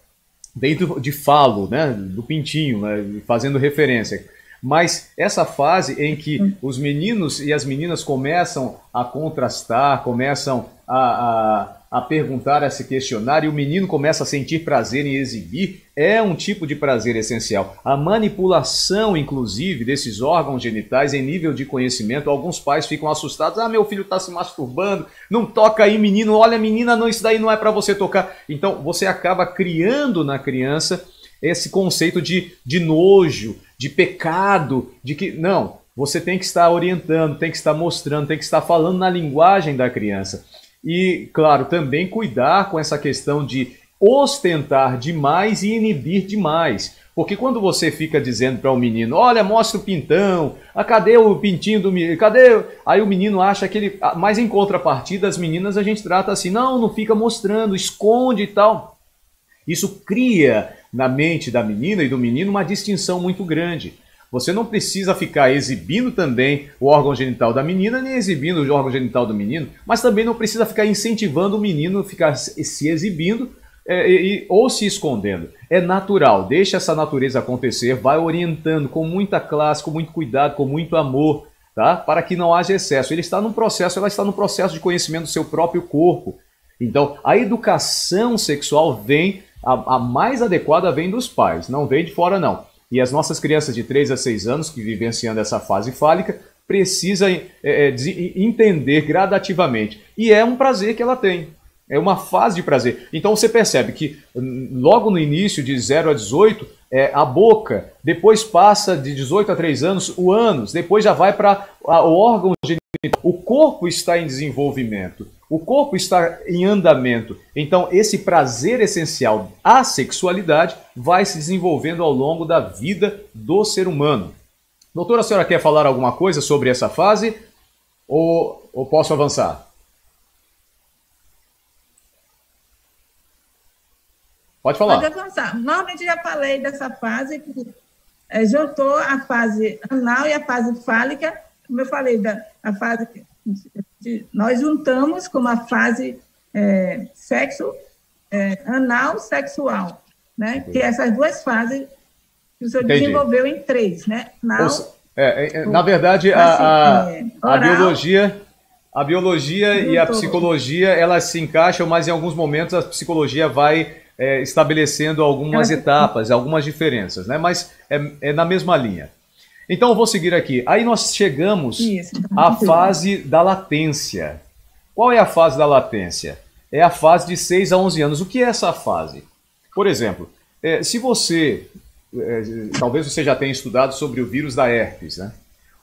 dentro de falo, né, do pintinho, né, fazendo referência. Mas essa fase em que os meninos e as meninas começam a contrastar, começam a perguntar, a se questionar, e o menino começa a sentir prazer em exibir, é um tipo de prazer essencial. A manipulação, inclusive, desses órgãos genitais em nível de conhecimento, alguns pais ficam assustados, meu filho está se masturbando, não toca aí, menino, olha, menina, não, isso daí não é para você tocar. Então, você acaba criando na criança esse conceito de nojo, de pecado, de que, não, você tem que estar orientando, tem que estar mostrando, tem que estar falando na linguagem da criança. E, claro, também cuidar com essa questão de ostentar demais e inibir demais. Porque quando você fica dizendo para o menino, olha, mostra o pintão, cadê o pintinho do menino, cadê? Aí o menino acha que ele... Mas em contrapartida, as meninas a gente trata assim, não fica mostrando, esconde e tal. Isso cria na mente da menina e do menino uma distinção muito grande. Você não precisa ficar exibindo também o órgão genital da menina, nem exibindo o órgão genital do menino, mas também não precisa ficar incentivando o menino a ficar se exibindo ou se escondendo. É natural, deixa essa natureza acontecer, vai orientando com muita classe, com muito cuidado, com muito amor, tá? Para que não haja excesso. Ela está num processo de conhecimento do seu próprio corpo. Então, a educação sexual vem, a mais adequada vem dos pais, não vem de fora não. E as nossas crianças de 3 a 6 anos, que vivenciando essa fase fálica, precisam entender gradativamente. E é um prazer que ela tem. É uma fase de prazer. Então você percebe que logo no início, de 0 a 18, a boca, depois passa de 18 a 3 anos, o ânus, depois já vai para o órgão genital. O corpo está em desenvolvimento. O corpo está em andamento. Então, esse prazer essencial à sexualidade vai se desenvolvendo ao longo da vida do ser humano. Doutora, a senhora quer falar alguma coisa sobre essa fase? Ou posso avançar? Pode falar. Pode avançar. Normalmente já falei dessa fase que juntou a fase anal e a fase fálica. Como eu falei, a fase nós juntamos como a fase sexo anal sexual, né? Que essas duas fases que o senhor desenvolveu em 3, né? Anal, na verdade, a biologia e a psicologia, elas se encaixam, mas em alguns momentos a psicologia vai estabelecendo algumas etapas, algumas diferenças, né? Mas é na mesma linha. Então eu vou seguir aqui. Aí nós chegamos à fase da latência. Qual é a fase da latência? É a fase de 6 a 11 anos. O que é essa fase? Por exemplo, se você... talvez você já tenha estudado sobre o vírus da herpes, né?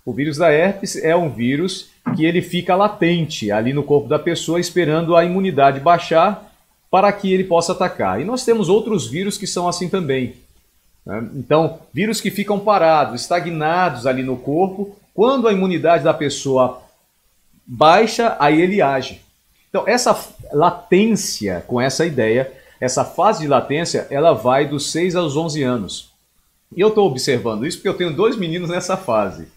O vírus da herpes é um vírus que ele fica latente ali no corpo da pessoa, esperando a imunidade baixar para que ele possa atacar. E nós temos outros vírus que são assim também. Então, vírus que ficam parados, estagnados ali no corpo, quando a imunidade da pessoa baixa, aí ele age. Então, essa latência, com essa ideia, essa fase de latência, ela vai dos 6 aos 11 anos. E eu estou observando isso porque eu tenho 2 meninos nessa fase.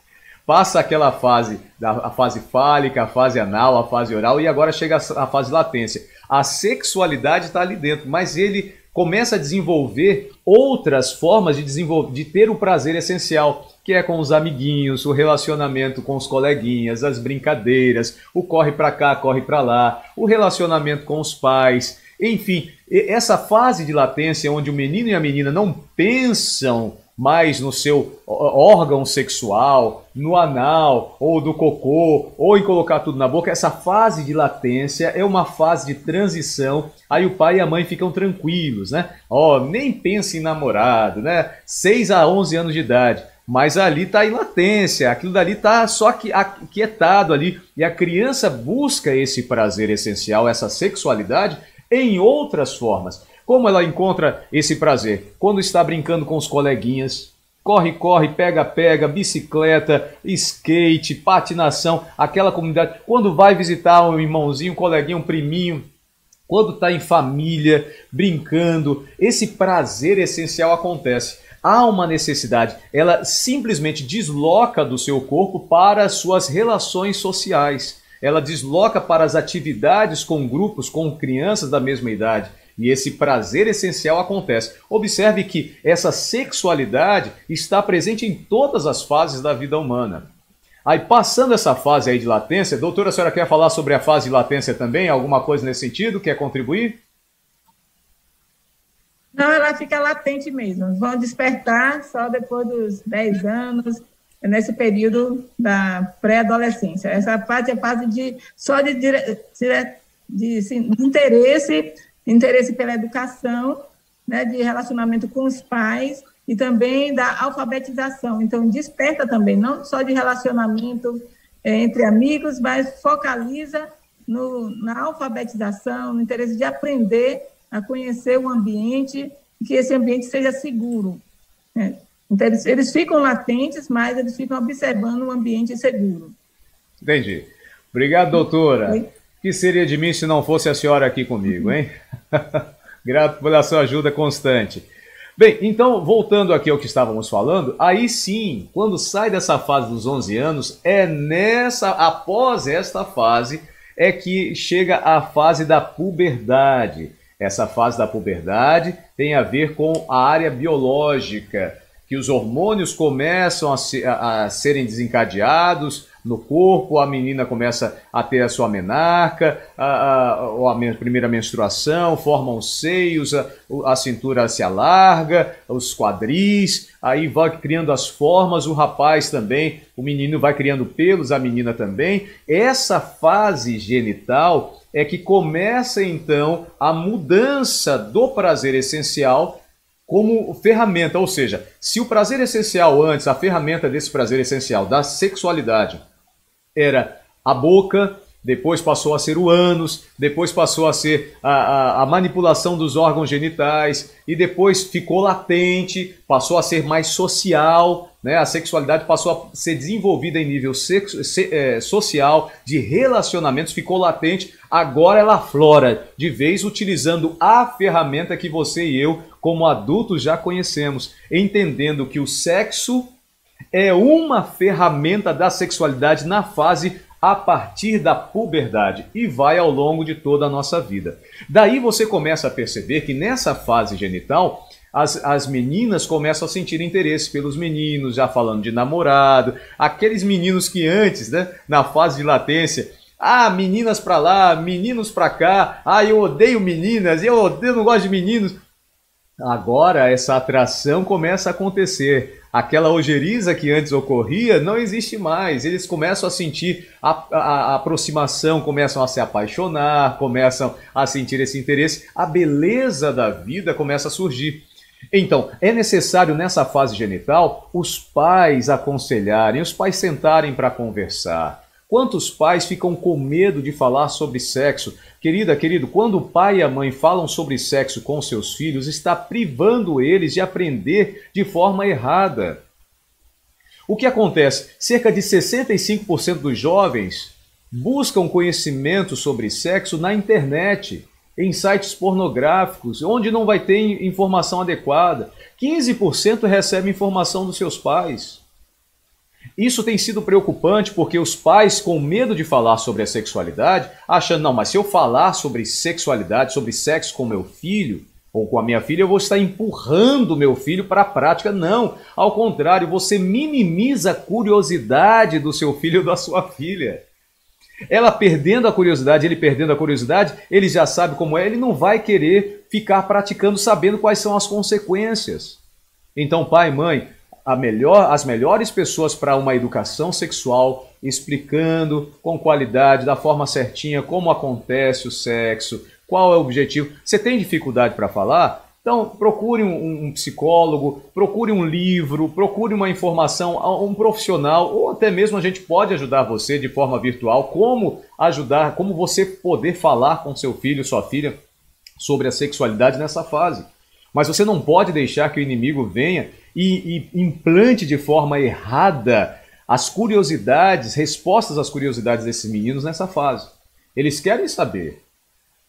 Passa aquela fase, a fase fálica, a fase anal, a fase oral, e agora chega a fase de latência. A sexualidade está ali dentro, mas ele começa a desenvolver outras formas de ter o prazer essencial, que é com os amiguinhos, o relacionamento com os coleguinhas, as brincadeiras, o corre para cá, corre para lá, o relacionamento com os pais, enfim, essa fase de latência onde o menino e a menina não pensam mais no seu órgão sexual, no anal, ou do cocô, ou em colocar tudo na boca, essa fase de latência é uma fase de transição, aí o pai e a mãe ficam tranquilos, né? Nem pensa em namorado, né? 6 a 11 anos de idade, mas ali está em latência, aquilo dali está só aquietado ali, e a criança busca esse prazer essencial, essa sexualidade, em outras formas. Como ela encontra esse prazer? Quando está brincando com os coleguinhas, corre, corre, pega, pega, bicicleta, skate, patinação, aquela comunidade. Quando vai visitar um irmãozinho, um coleguinha, um priminho, quando está em família, brincando, esse prazer essencial acontece. Há uma necessidade, ela simplesmente desloca do seu corpo para as suas relações sociais. Ela desloca para as atividades com grupos, com crianças da mesma idade. E esse prazer essencial acontece. Observe que essa sexualidade está presente em todas as fases da vida humana. Aí, passando essa fase aí de latência, doutora, a senhora quer falar sobre a fase de latência também? Alguma coisa nesse sentido? Quer contribuir? Não, ela fica latente mesmo. Vão despertar só depois dos 10 anos, nesse período da pré-adolescência. Essa fase é fase de interesse pela educação, né, de relacionamento com os pais e também da alfabetização. Então, desperta também, não só de relacionamento entre amigos, mas focaliza na alfabetização, no interesse de aprender a conhecer o ambiente, que esse ambiente seja seguro, né? Então, eles ficam latentes, mas eles ficam observando o ambiente seguro. Entendi. Obrigado, doutora. Oi? O que seria de mim se não fosse a senhora aqui comigo, hein? Grato pela sua ajuda constante. Bem, então, voltando aqui ao que estávamos falando, aí sim, quando sai dessa fase dos 11 anos, após esta fase, é que chega a fase da puberdade. Essa fase da puberdade tem a ver com a área biológica, que os hormônios começam a serem desencadeados no corpo, a menina começa a ter a sua menarca, a primeira menstruação, formam os seios, a cintura se alarga, os quadris, aí vai criando as formas, o rapaz também, o menino vai criando pelos, a menina também. Essa fase genital é que começa então a mudança do prazer essencial como ferramenta, ou seja, se o prazer essencial antes, a ferramenta desse prazer essencial da sexualidade era a boca, depois passou a ser o ânus, depois passou a ser a manipulação dos órgãos genitais e depois ficou latente, passou a ser mais social, né? A sexualidade passou a ser desenvolvida em nível social, de relacionamentos, ficou latente, agora ela aflora de vez utilizando a ferramenta que você e eu, como adultos, já conhecemos, entendendo que o sexo é uma ferramenta da sexualidade na fase a partir da puberdade e vai ao longo de toda a nossa vida. Daí você começa a perceber que nessa fase genital, as meninas começam a sentir interesse pelos meninos, já falando de namorado, aqueles meninos que antes, né, na fase de latência, meninas pra lá, meninos pra cá, eu odeio meninas, eu não gosto de meninos. Agora essa atração começa a acontecer. Aquela ojeriza que antes ocorria não existe mais. Eles começam a sentir a aproximação, começam a se apaixonar, começam a sentir esse interesse. A beleza da vida começa a surgir. Então, é necessário nessa fase genital os pais aconselharem, os pais sentarem para conversar. Quantos pais ficam com medo de falar sobre sexo? Querido, quando o pai e a mãe falam sobre sexo com seus filhos, está privando eles de aprender de forma errada. O que acontece? Cerca de 65% dos jovens buscam conhecimento sobre sexo na internet, em sites pornográficos, onde não vai ter informação adequada. 15% recebe informação dos seus pais. Isso tem sido preocupante porque os pais, com medo de falar sobre a sexualidade, achando, não, mas se eu falar sobre sexualidade, sobre sexo com meu filho ou com a minha filha, eu vou estar empurrando meu filho para a prática. Não, ao contrário, você minimiza a curiosidade do seu filho ou da sua filha. Ela perdendo a curiosidade, ele perdendo a curiosidade, ele já sabe como é, ele não vai querer ficar praticando sabendo quais são as consequências. Então, pai, mãe, as melhores pessoas para uma educação sexual, explicando com qualidade, da forma certinha, como acontece o sexo, qual é o objetivo. Você tem dificuldade para falar? Então procure um psicólogo, procure um livro, procure uma informação, um profissional, ou até mesmo a gente pode ajudar você de forma virtual, como você poder falar com seu filho, sua filha, sobre a sexualidade nessa fase. Mas você não pode deixar que o inimigo venha e implante de forma errada as curiosidades, respostas às curiosidades desses meninos nessa fase. Eles querem saber.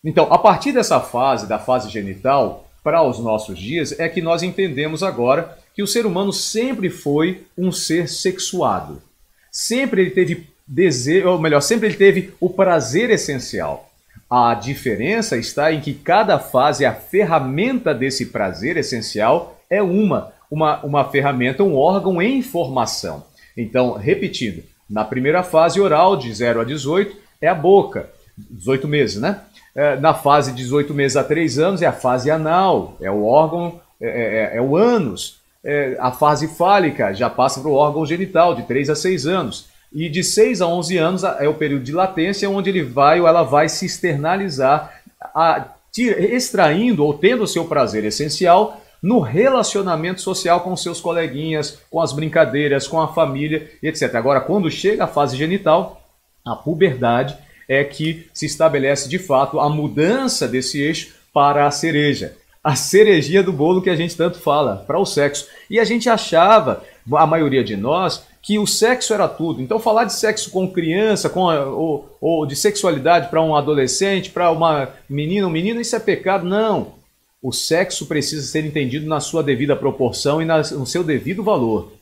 Então, a partir dessa fase, da fase genital, para os nossos dias, é que nós entendemos agora que o ser humano sempre foi um ser sexuado. Sempre ele teve desejo, ou melhor, sempre ele teve o prazer essencial. A diferença está em que cada fase, a ferramenta desse prazer essencial é uma ferramenta, um órgão em formação. Então, repetindo, na primeira fase oral, de 0 a 18, é a boca, 18 meses, né? Na fase de 18 meses a 3 anos é a fase anal, é o órgão, é o ânus. A fase fálica já passa para o órgão genital, de 3 a 6 anos. E de 6 a 11 anos é o período de latência, onde ele vai ou ela vai se externalizar, extraindo ou tendo o seu prazer essencial no relacionamento social com seus coleguinhas, com as brincadeiras, com a família, etc. Agora, quando chega a fase genital, a puberdade, é que se estabelece de fato a mudança desse eixo para a cereja. A cerejinha do bolo que a gente tanto fala, para o sexo. E a gente achava, a maioria de nós, que o sexo era tudo. Então falar de sexo com criança, ou de sexualidade para um adolescente, para uma menina, um menino, isso é pecado. Não. O sexo precisa ser entendido na sua devida proporção e no seu devido valor.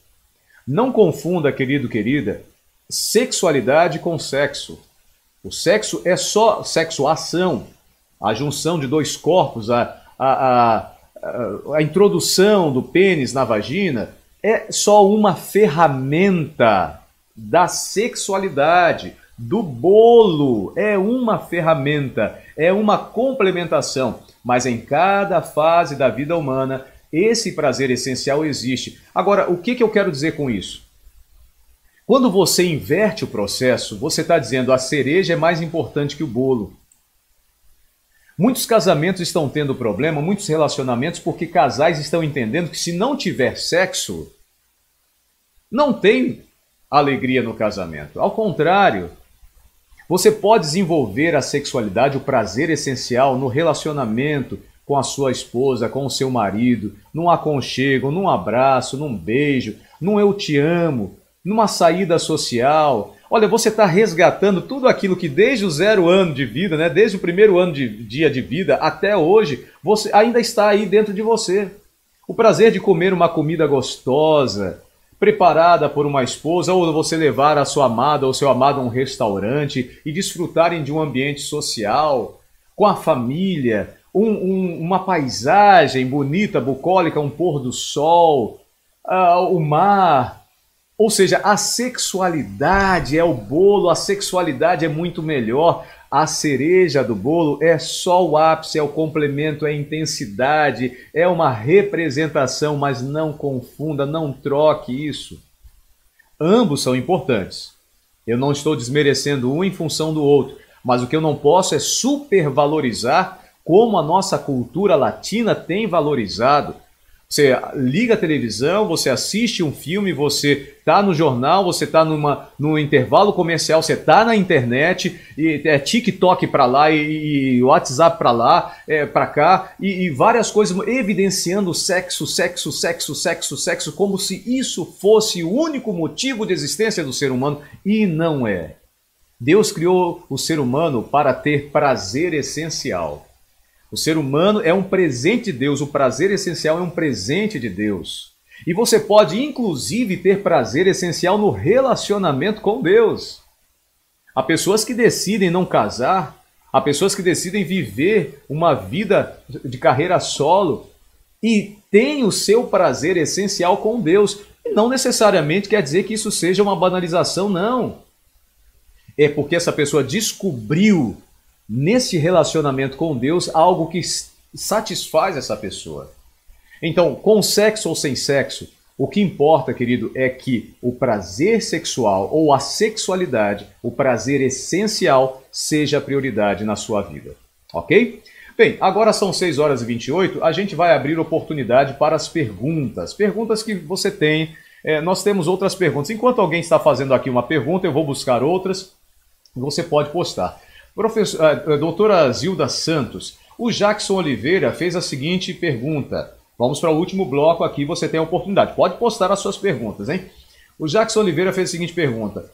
Não confunda, querido, querida, sexualidade com sexo. O sexo é só sexo-ação, a junção de dois corpos, a introdução do pênis na vagina é só uma ferramenta da sexualidade, do bolo. É uma ferramenta, é uma complementação. Mas em cada fase da vida humana, esse prazer essencial existe. Agora, o que eu quero dizer com isso? Quando você inverte o processo, você está dizendo a cereja é mais importante que o bolo. Muitos casamentos estão tendo problema, muitos relacionamentos, porque casais estão entendendo que se não tiver sexo, não tem alegria no casamento. Ao contrário, você pode desenvolver a sexualidade, o prazer essencial no relacionamento com a sua esposa, com o seu marido, num aconchego, num abraço, num beijo, num eu te amo, numa saída social. Olha, você está resgatando tudo aquilo que desde o 0 ano de vida, né, desde o primeiro ano de dia de vida até hoje, você ainda está aí dentro de você. O prazer de comer uma comida gostosa, preparada por uma esposa, ou você levar a sua amada ou seu amado a um restaurante e desfrutarem de um ambiente social, com a família, uma paisagem bonita, bucólica, um pôr do sol, o mar. Ou seja, a sexualidade é o bolo, a sexualidade é muito melhor. A cereja do bolo é só o ápice, é o complemento, é a intensidade, é uma representação, mas não confunda, não troque isso. Ambos são importantes. Eu não estou desmerecendo um em função do outro, mas o que eu não posso é supervalorizar como a nossa cultura latina tem valorizado. Você liga a televisão, você assiste um filme, você está no jornal, você está no intervalo comercial, você está na internet, e é TikTok para lá e WhatsApp para lá, para cá, e várias coisas evidenciando sexo, sexo, sexo, sexo, sexo, como se isso fosse o único motivo de existência do ser humano, e não é. Deus criou o ser humano para ter prazer essencial. O ser humano é um presente de Deus, o prazer essencial é um presente de Deus. E você pode, inclusive, ter prazer essencial no relacionamento com Deus. Há pessoas que decidem não casar, há pessoas que decidem viver uma vida de carreira solo e têm o seu prazer essencial com Deus. E não necessariamente quer dizer que isso seja uma banalização, não. É porque essa pessoa descobriu nesse relacionamento com Deus algo que satisfaz essa pessoa. Então, com sexo ou sem sexo, o que importa, querido, é que o prazer sexual ou a sexualidade, o prazer essencial, seja a prioridade na sua vida. Ok? Bem, agora são 6h28, a gente vai abrir oportunidade para as perguntas. Perguntas que você tem, nós temos outras perguntas. Enquanto alguém está fazendo aqui uma pergunta, eu vou buscar outras, você pode postar. Doutora Zilda Santos, o Jackson Oliveira fez a seguinte pergunta. Vamos para o último bloco aqui, você tem a oportunidade. Pode postar as suas perguntas, hein? O Jackson Oliveira fez a seguinte pergunta.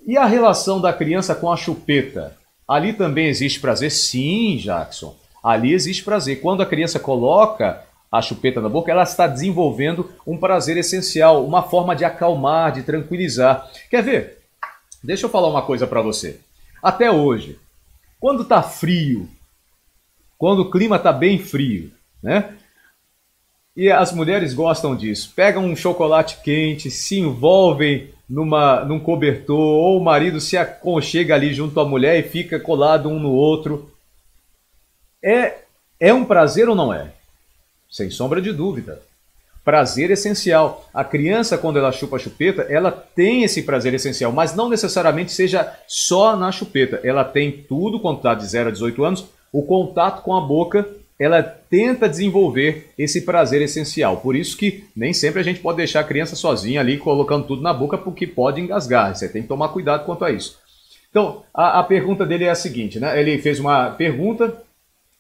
E a relação da criança com a chupeta? Ali também existe prazer? Sim, Jackson. Ali existe prazer. Quando a criança coloca a chupeta na boca, ela está desenvolvendo um prazer essencial, uma forma de acalmar, de tranquilizar. Quer ver? Deixa eu falar uma coisa para você. Até hoje, quando está frio, quando o clima está bem frio, né? E as mulheres gostam disso. Pegam um chocolate quente, se envolvem num cobertor, ou o marido se aconchega ali junto à mulher e fica colado um no outro. É um prazer ou não é? Sem sombra de dúvida. Prazer essencial. A criança, quando ela chupa a chupeta, ela tem esse prazer essencial, mas não necessariamente seja só na chupeta. Ela tem tudo, quando está de 0 a 18 anos, o contato com a boca, ela tenta desenvolver esse prazer essencial. Por isso que nem sempre a gente pode deixar a criança sozinha ali, colocando tudo na boca, porque pode engasgar. Você tem que tomar cuidado quanto a isso. Então, a pergunta dele é a seguinte, né? Ele fez uma pergunta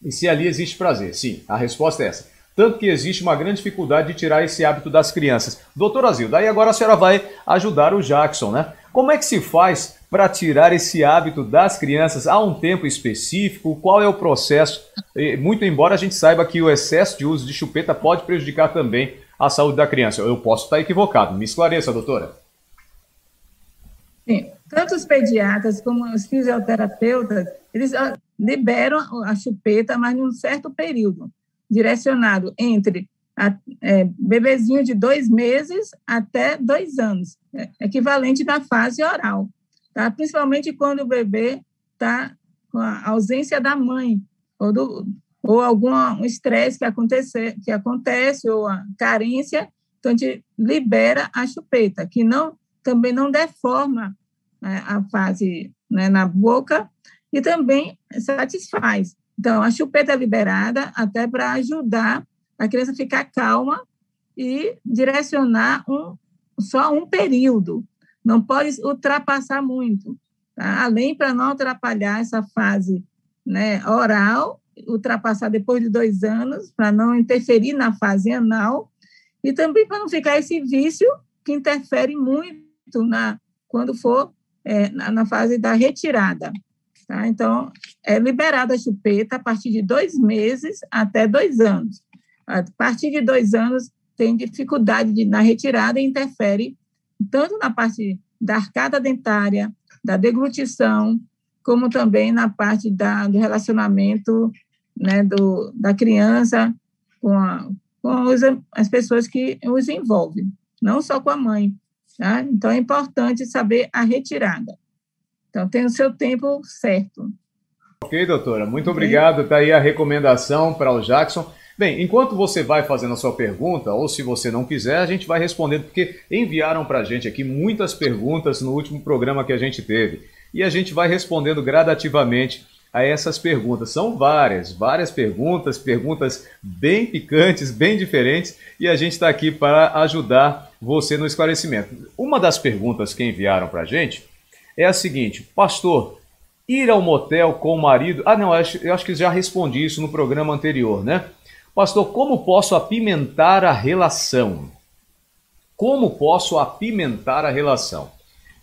E se ali existe prazer? Sim, a resposta é essa. Tanto que existe uma grande dificuldade de tirar esse hábito das crianças. Doutora Zilda, aí agora a senhora vai ajudar o Jackson, né? Como é que se faz para tirar esse hábito das crianças? Há um tempo específico? Qual é o processo? Muito embora a gente saiba que o excesso de uso de chupeta pode prejudicar também a saúde da criança. Eu posso estar equivocado. Me esclareça, doutora. Sim, tanto os pediatras como os fisioterapeutas, eles liberam a chupeta, mas num certo período, direcionado entre bebezinho de 2 meses até 2 anos, equivalente na fase oral, tá? Principalmente quando o bebê está com a ausência da mãe, ou algum estresse que acontece, ou a carência, então a gente libera a chupeta, que também não deforma, né, a fase, né, na boca, e também satisfaz. Então, a chupeta é liberada até para ajudar a criança a ficar calma e direcionar só um período. Não pode ultrapassar muito, tá? Além para não atrapalhar essa fase, né, oral, ultrapassar depois de 2 anos, para não interferir na fase anal, e também para não ficar esse vício que interfere muito quando for na fase da retirada. Tá? Então, é liberada a chupeta a partir de 2 meses até 2 anos. A partir de 2 anos, tem dificuldade na retirada e interfere tanto na parte da arcada dentária, da deglutição, como também na parte do relacionamento, né, da criança com as pessoas que os envolvem, não só com a mãe. Tá? Então, é importante saber a retirada. Então, tem o seu tempo certo. Ok, doutora. Muito obrigado. Está aí a recomendação para o Jackson. Bem, enquanto você vai fazendo a sua pergunta, ou se você não quiser, a gente vai respondendo, porque enviaram para a gente aqui muitas perguntas no último programa que a gente teve. E a gente vai respondendo gradativamente a essas perguntas. São várias perguntas bem picantes, bem diferentes, e a gente está aqui para ajudar você no esclarecimento. Uma das perguntas que enviaram para a gente é a seguinte: pastor, ir ao motel com o marido... não, eu acho que já respondi isso no programa anterior, né? Pastor, como posso apimentar a relação? Como posso apimentar a relação?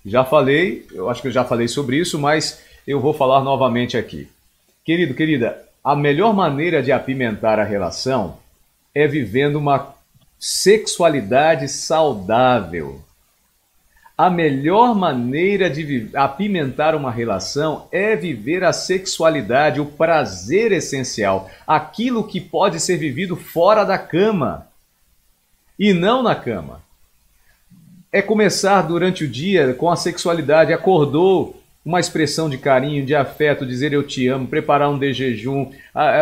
Já falei, eu acho que eu já falei sobre isso, mas eu vou falar novamente aqui. Querido, querida, a melhor maneira de apimentar a relação é vivendo uma sexualidade saudável. A melhor maneira de apimentar uma relação é viver a sexualidade, o prazer essencial, aquilo que pode ser vivido fora da cama e não na cama. É começar durante o dia com a sexualidade, acordou, uma expressão de carinho, de afeto, dizer eu te amo, preparar um de jejum,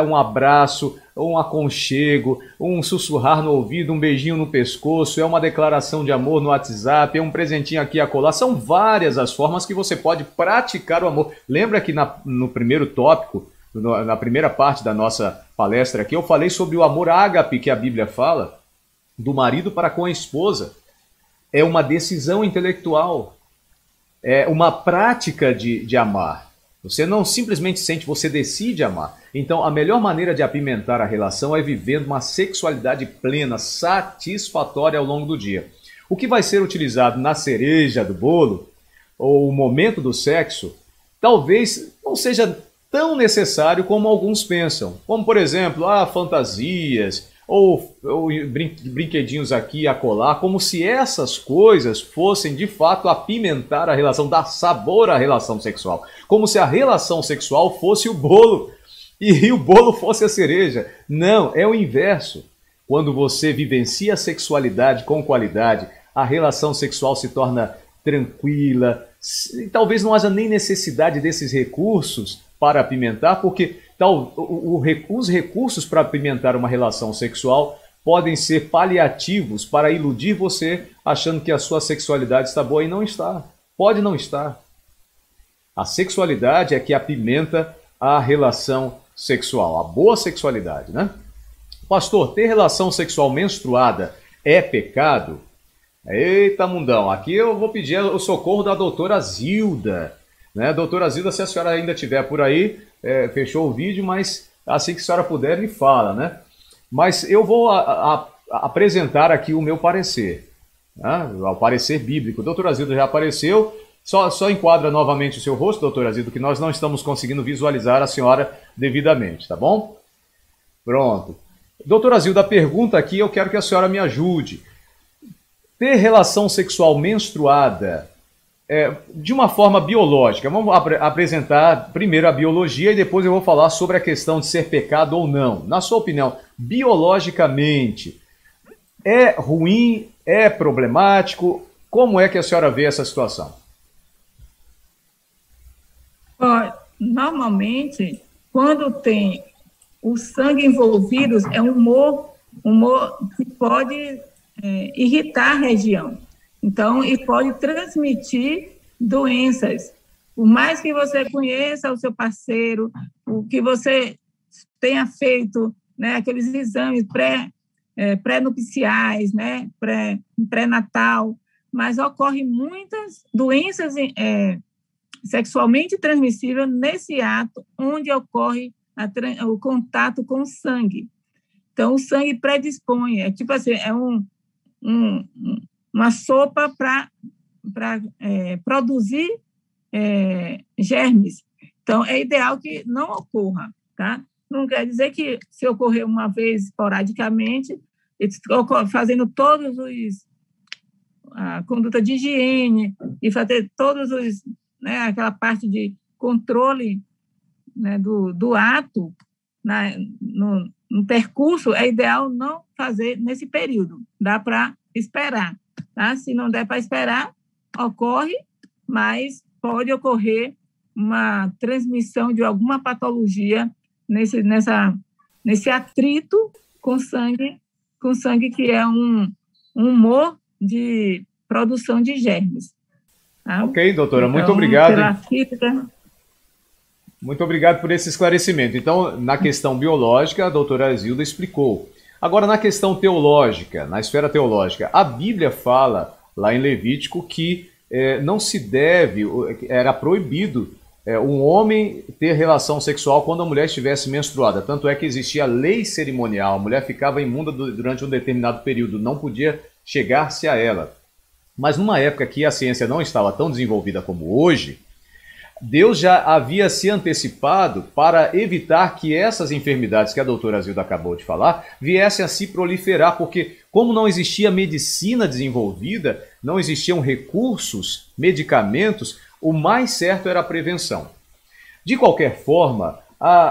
um abraço, um aconchego, um sussurrar no ouvido, um beijinho no pescoço, é uma declaração de amor no WhatsApp, é um presentinho aqui a colar. São várias as formas que você pode praticar o amor. Lembra que no primeiro tópico, na primeira parte da nossa palestra aqui, eu falei sobre o amor ágape que a Bíblia fala, do marido para com a esposa. É uma decisão intelectual. É uma prática de amar. Você não simplesmente sente, você decide amar. Então, a melhor maneira de apimentar a relação é vivendo uma sexualidade plena, satisfatória ao longo do dia. O que vai ser utilizado na cereja do bolo, ou o momento do sexo, talvez não seja tão necessário como alguns pensam. Como, por exemplo, fantasias, ou brinquedinhos aqui e acolá, como se essas coisas fossem de fato apimentar a relação, dar sabor à relação sexual. Como se a relação sexual fosse o bolo e o bolo fosse a cereja. Não, é o inverso. Quando você vivencia a sexualidade com qualidade, a relação sexual se torna tranquila, e talvez não haja nem necessidade desses recursos para apimentar, porque os recursos para apimentar uma relação sexual podem ser paliativos para iludir você achando que a sua sexualidade está boa e não está. Pode não estar. A sexualidade é que apimenta a relação sexual, a boa sexualidade, né? Pastor, ter relação sexual menstruada é pecado? Eita, mundão, aqui eu vou pedir o socorro da doutora Zilda. Né? Doutora Zilda, se a senhora ainda estiver por aí, fechou o vídeo, mas assim que a senhora puder, me fala, né? Mas eu vou apresentar aqui o meu parecer, né? O parecer bíblico. O doutor Azildo já apareceu, só enquadra novamente o seu rosto, doutor Azildo, que nós não estamos conseguindo visualizar a senhora devidamente, tá bom? Pronto. Doutor Azildo, a pergunta aqui, eu quero que a senhora me ajude. Ter relação sexual menstruada de uma forma biológica. Vamos apresentar primeiro a biologia e depois eu vou falar sobre a questão de ser pecado ou não. Na sua opinião, biologicamente, é ruim, é problemático? Como é que a senhora vê essa situação? Normalmente, quando tem o sangue envolvido, é um humor que pode irritar a região. Então, e pode transmitir doenças. Por mais que você conheça o seu parceiro, o que você tenha feito, né, aqueles exames pré-nupciais, né, pré-natal, mas ocorrem muitas doenças sexualmente transmissíveis nesse ato onde ocorre o contato com o sangue. Então, o sangue predispõe, tipo assim, uma sopa para produzir germes. Então, é ideal que não ocorra, tá? Não quer dizer que se ocorrer uma vez esporadicamente, fazendo a conduta de higiene e fazer né, aquela parte de controle, né, do ato no percurso, é ideal não fazer nesse período. Dá para esperar. Tá? Se não der para esperar, ocorre, mas pode ocorrer uma transmissão de alguma patologia nesse atrito com sangue, que é um humor de produção de germes. Tá? Ok, doutora, então, muito obrigado. Muito obrigado por esse esclarecimento. Então, na questão biológica, a doutora Azilda explicou. Agora, na questão teológica, na esfera teológica, a Bíblia fala, lá em Levítico, que não se deve, era proibido um homem ter relação sexual quando a mulher estivesse menstruada. Tanto é que existia lei cerimonial, a mulher ficava imunda durante um determinado período, não podia chegar-se a ela. Mas numa época que a ciência não estava tão desenvolvida como hoje, Deus já havia se antecipado para evitar que essas enfermidades que a doutora Azilda acabou de falar viessem a se proliferar, porque como não existia medicina desenvolvida, não existiam recursos, medicamentos, o mais certo era a prevenção. De qualquer forma,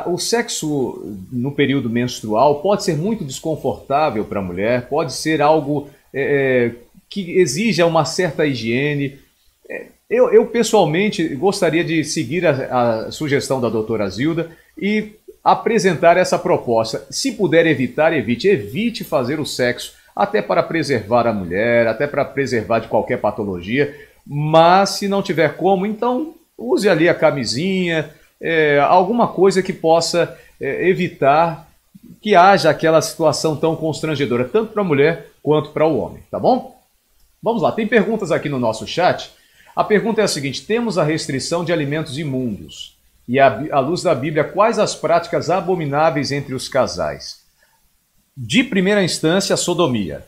o sexo no período menstrual pode ser muito desconfortável para a mulher, pode ser algo que exija uma certa higiene. Eu pessoalmente gostaria de seguir a sugestão da doutora Azilda e apresentar essa proposta. Se puder evitar, evite fazer o sexo, até para preservar a mulher, até para preservar de qualquer patologia, mas se não tiver como, então use ali a camisinha, alguma coisa que possa evitar que haja aquela situação tão constrangedora, tanto para a mulher quanto para o homem, tá bom? Vamos lá, tem perguntas aqui no nosso chat. A pergunta é a seguinte: temos a restrição de alimentos imundos e, à luz da Bíblia, quais as práticas abomináveis entre os casais? De primeira instância, a sodomia.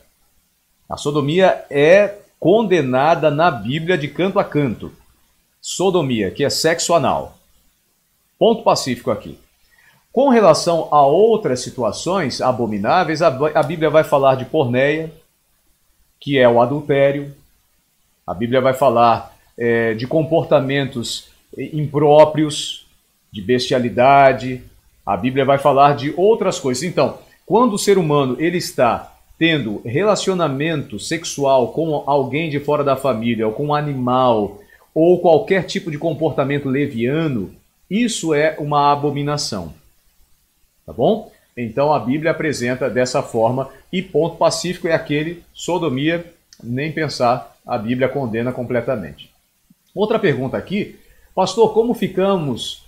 A sodomia é condenada na Bíblia de canto a canto. Sodomia, que é sexo anal. Ponto pacífico aqui. Com relação a outras situações abomináveis, a Bíblia vai falar de porneia, que é o adultério. A Bíblia vai falar de comportamentos impróprios, de bestialidade. A Bíblia vai falar de outras coisas. Então, quando o ser humano ele está tendo relacionamento sexual com alguém de fora da família, ou com um animal, ou qualquer tipo de comportamento leviano, isso é uma abominação. Tá bom? Então a Bíblia apresenta dessa forma, e ponto pacífico é aquele: sodomia, nem pensar, a Bíblia condena completamente. Outra pergunta aqui: pastor, como ficamos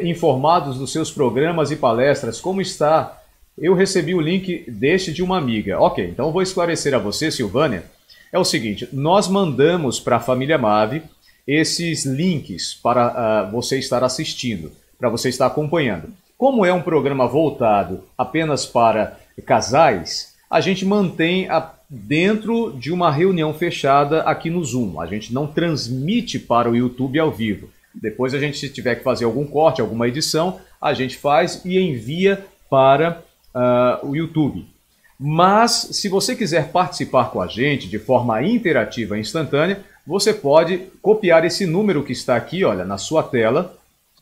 informados dos seus programas e palestras? Como está? Eu recebi o link deste de uma amiga. Ok, então eu vou esclarecer a você, Silvânia. É o seguinte: nós mandamos para a família Mave esses links para você estar assistindo, para você estar acompanhando. Como é um programa voltado apenas para casais, a gente mantém dentro de uma reunião fechada aqui no Zoom. A gente não transmite para o YouTube ao vivo. Depois a gente, se tiver que fazer algum corte, alguma edição, a gente faz e envia para o YouTube. Mas, se você quiser participar com a gente de forma interativa e instantânea, você pode copiar esse número que está aqui, olha, na sua tela,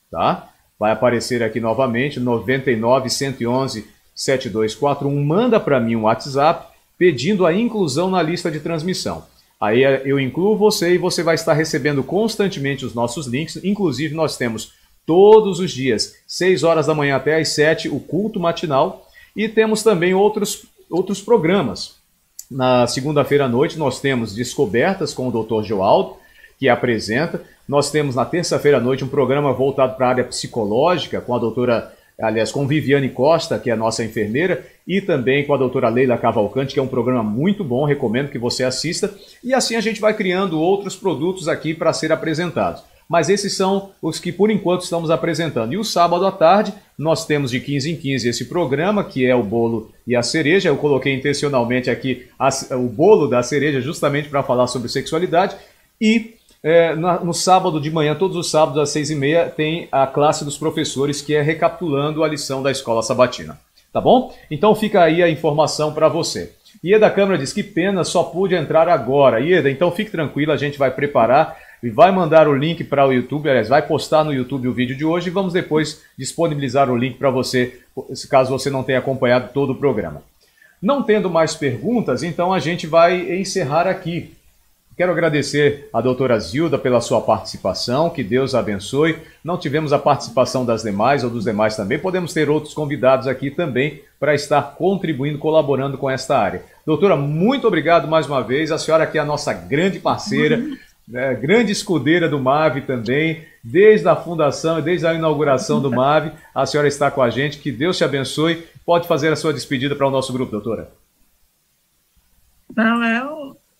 tá? Vai aparecer aqui novamente, 99 111 7241. Manda para mim um WhatsApp pedindo a inclusão na lista de transmissão. Aí eu incluo você e você vai estar recebendo constantemente os nossos links. Inclusive, nós temos todos os dias, 6 horas da manhã até às 7, o culto matinal. E temos também outros programas. Na segunda-feira à noite, nós temos Descobertas com o Dr. Joaldo, que apresenta. Nós temos na terça-feira à noite um programa voltado para a área psicológica com a com Viviane Costa, que é a nossa enfermeira, e também com a doutora Leila Cavalcante, que é um programa muito bom, recomendo que você assista. E assim a gente vai criando outros produtos aqui para ser apresentados. Mas esses são os que, por enquanto, estamos apresentando. E o sábado à tarde, nós temos de 15 em 15 esse programa, que é o bolo e a cereja. Eu coloquei intencionalmente aqui o bolo da cereja justamente para falar sobre sexualidade. E no sábado de manhã, todos os sábados às 6h30, tem a classe dos professores, que é recapitulando a lição da escola sabatina. Tá bom? Então fica aí a informação para você. Ieda Câmara diz, que pena, só pude entrar agora. Ieda, então fique tranquila, a gente vai preparar e vai mandar o link para o YouTube, aliás, vai postar no YouTube o vídeo de hoje e vamos depois disponibilizar o link para você, caso você não tenha acompanhado todo o programa. Não tendo mais perguntas, então a gente vai encerrar aqui. Quero agradecer a doutora Zilda pela sua participação, que Deus a abençoe. Não tivemos a participação das demais ou dos demais também, podemos ter outros convidados aqui também para estar contribuindo, colaborando com esta área. Doutora, muito obrigado mais uma vez, a senhora aqui é a nossa grande parceira, grande escudeira do MAV também, desde a fundação e desde a inauguração do MAV, a senhora está com a gente, que Deus te abençoe. Pode fazer a sua despedida para o nosso grupo, doutora. Não, é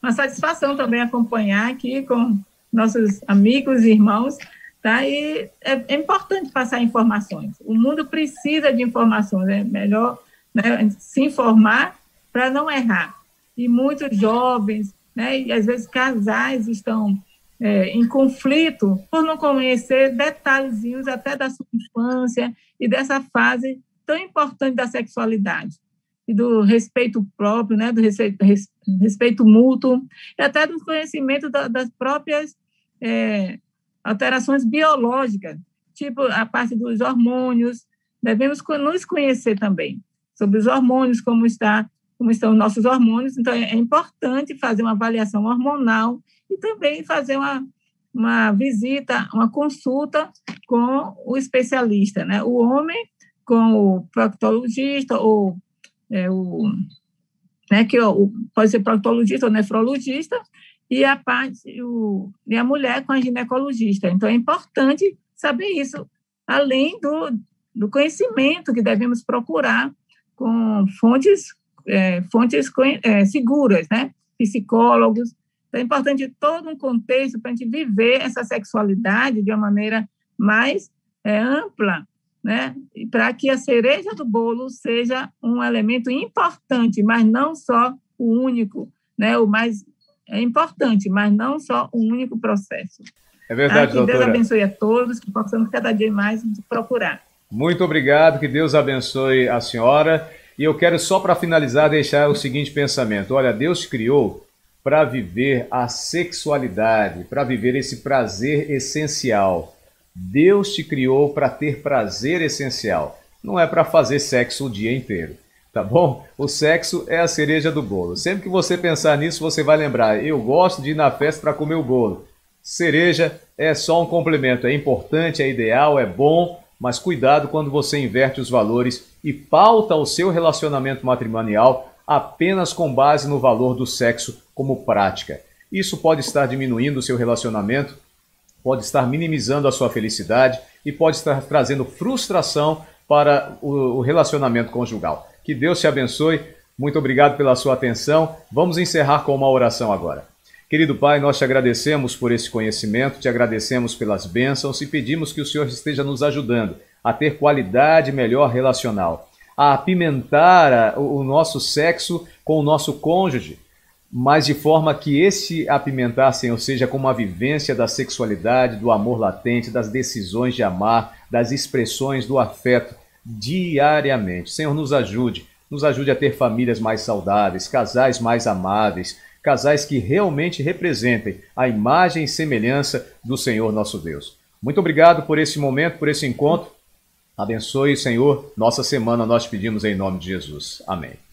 uma satisfação também acompanhar aqui com nossos amigos e irmãos, tá? E é importante passar informações. O mundo precisa de informações, é melhor, né, se informar para não errar. E muitos jovens, né, e às vezes casais estão em conflito por não conhecer detalhezinhos até da sua infância e dessa fase tão importante da sexualidade e do respeito próprio, né, do respeito mútuo, e até do conhecimento das próprias alterações biológicas, tipo a parte dos hormônios. Devemos nos conhecer também sobre os hormônios, como estão os nossos hormônios. Então, é importante fazer uma avaliação hormonal e também fazer uma visita, uma consulta com o especialista, né? O homem com o proctologista ou pode ser proctologista ou nefrologista, e a mulher com a ginecologista. Então, é importante saber isso, além do conhecimento que devemos procurar com fontes seguras, né? Psicólogos. Então, é importante todo um contexto para a gente viver essa sexualidade de uma maneira mais ampla, né? Para que a cereja do bolo seja um elemento importante, mas não só o único, né? O mais importante, mas não só o único processo. É verdade, que doutora. Deus abençoe a todos, que possamos cada dia mais procurar. Muito obrigado, que Deus abençoe a senhora. E eu quero só para finalizar deixar o seguinte pensamento. Olha, Deus te criou para viver a sexualidade, para viver esse prazer essencial. Deus te criou para ter prazer essencial, não é para fazer sexo o dia inteiro, tá bom? O sexo é a cereja do bolo. Sempre que você pensar nisso, você vai lembrar, eu gosto de ir na festa para comer o bolo. Cereja é só um complemento, é importante, é ideal, é bom, mas cuidado quando você inverte os valores e pauta o seu relacionamento matrimonial apenas com base no valor do sexo como prática. Isso pode estar diminuindo o seu relacionamento, pode estar minimizando a sua felicidade e pode estar trazendo frustração para o relacionamento conjugal. Que Deus te abençoe. Muito obrigado pela sua atenção. Vamos encerrar com uma oração agora. Querido Pai, nós te agradecemos por esse conhecimento, te agradecemos pelas bênçãos e pedimos que o Senhor esteja nos ajudando a ter qualidade melhor relacional, a apimentar o nosso sexo com o nosso cônjuge, mas de forma que esse apimentar, Senhor, seja como uma vivência da sexualidade, do amor latente, das decisões de amar, das expressões do afeto diariamente. Senhor, nos ajude a ter famílias mais saudáveis, casais mais amáveis, casais que realmente representem a imagem e semelhança do Senhor nosso Deus. Muito obrigado por esse momento, por esse encontro. Abençoe, Senhor, nossa semana, nós pedimos em nome de Jesus. Amém.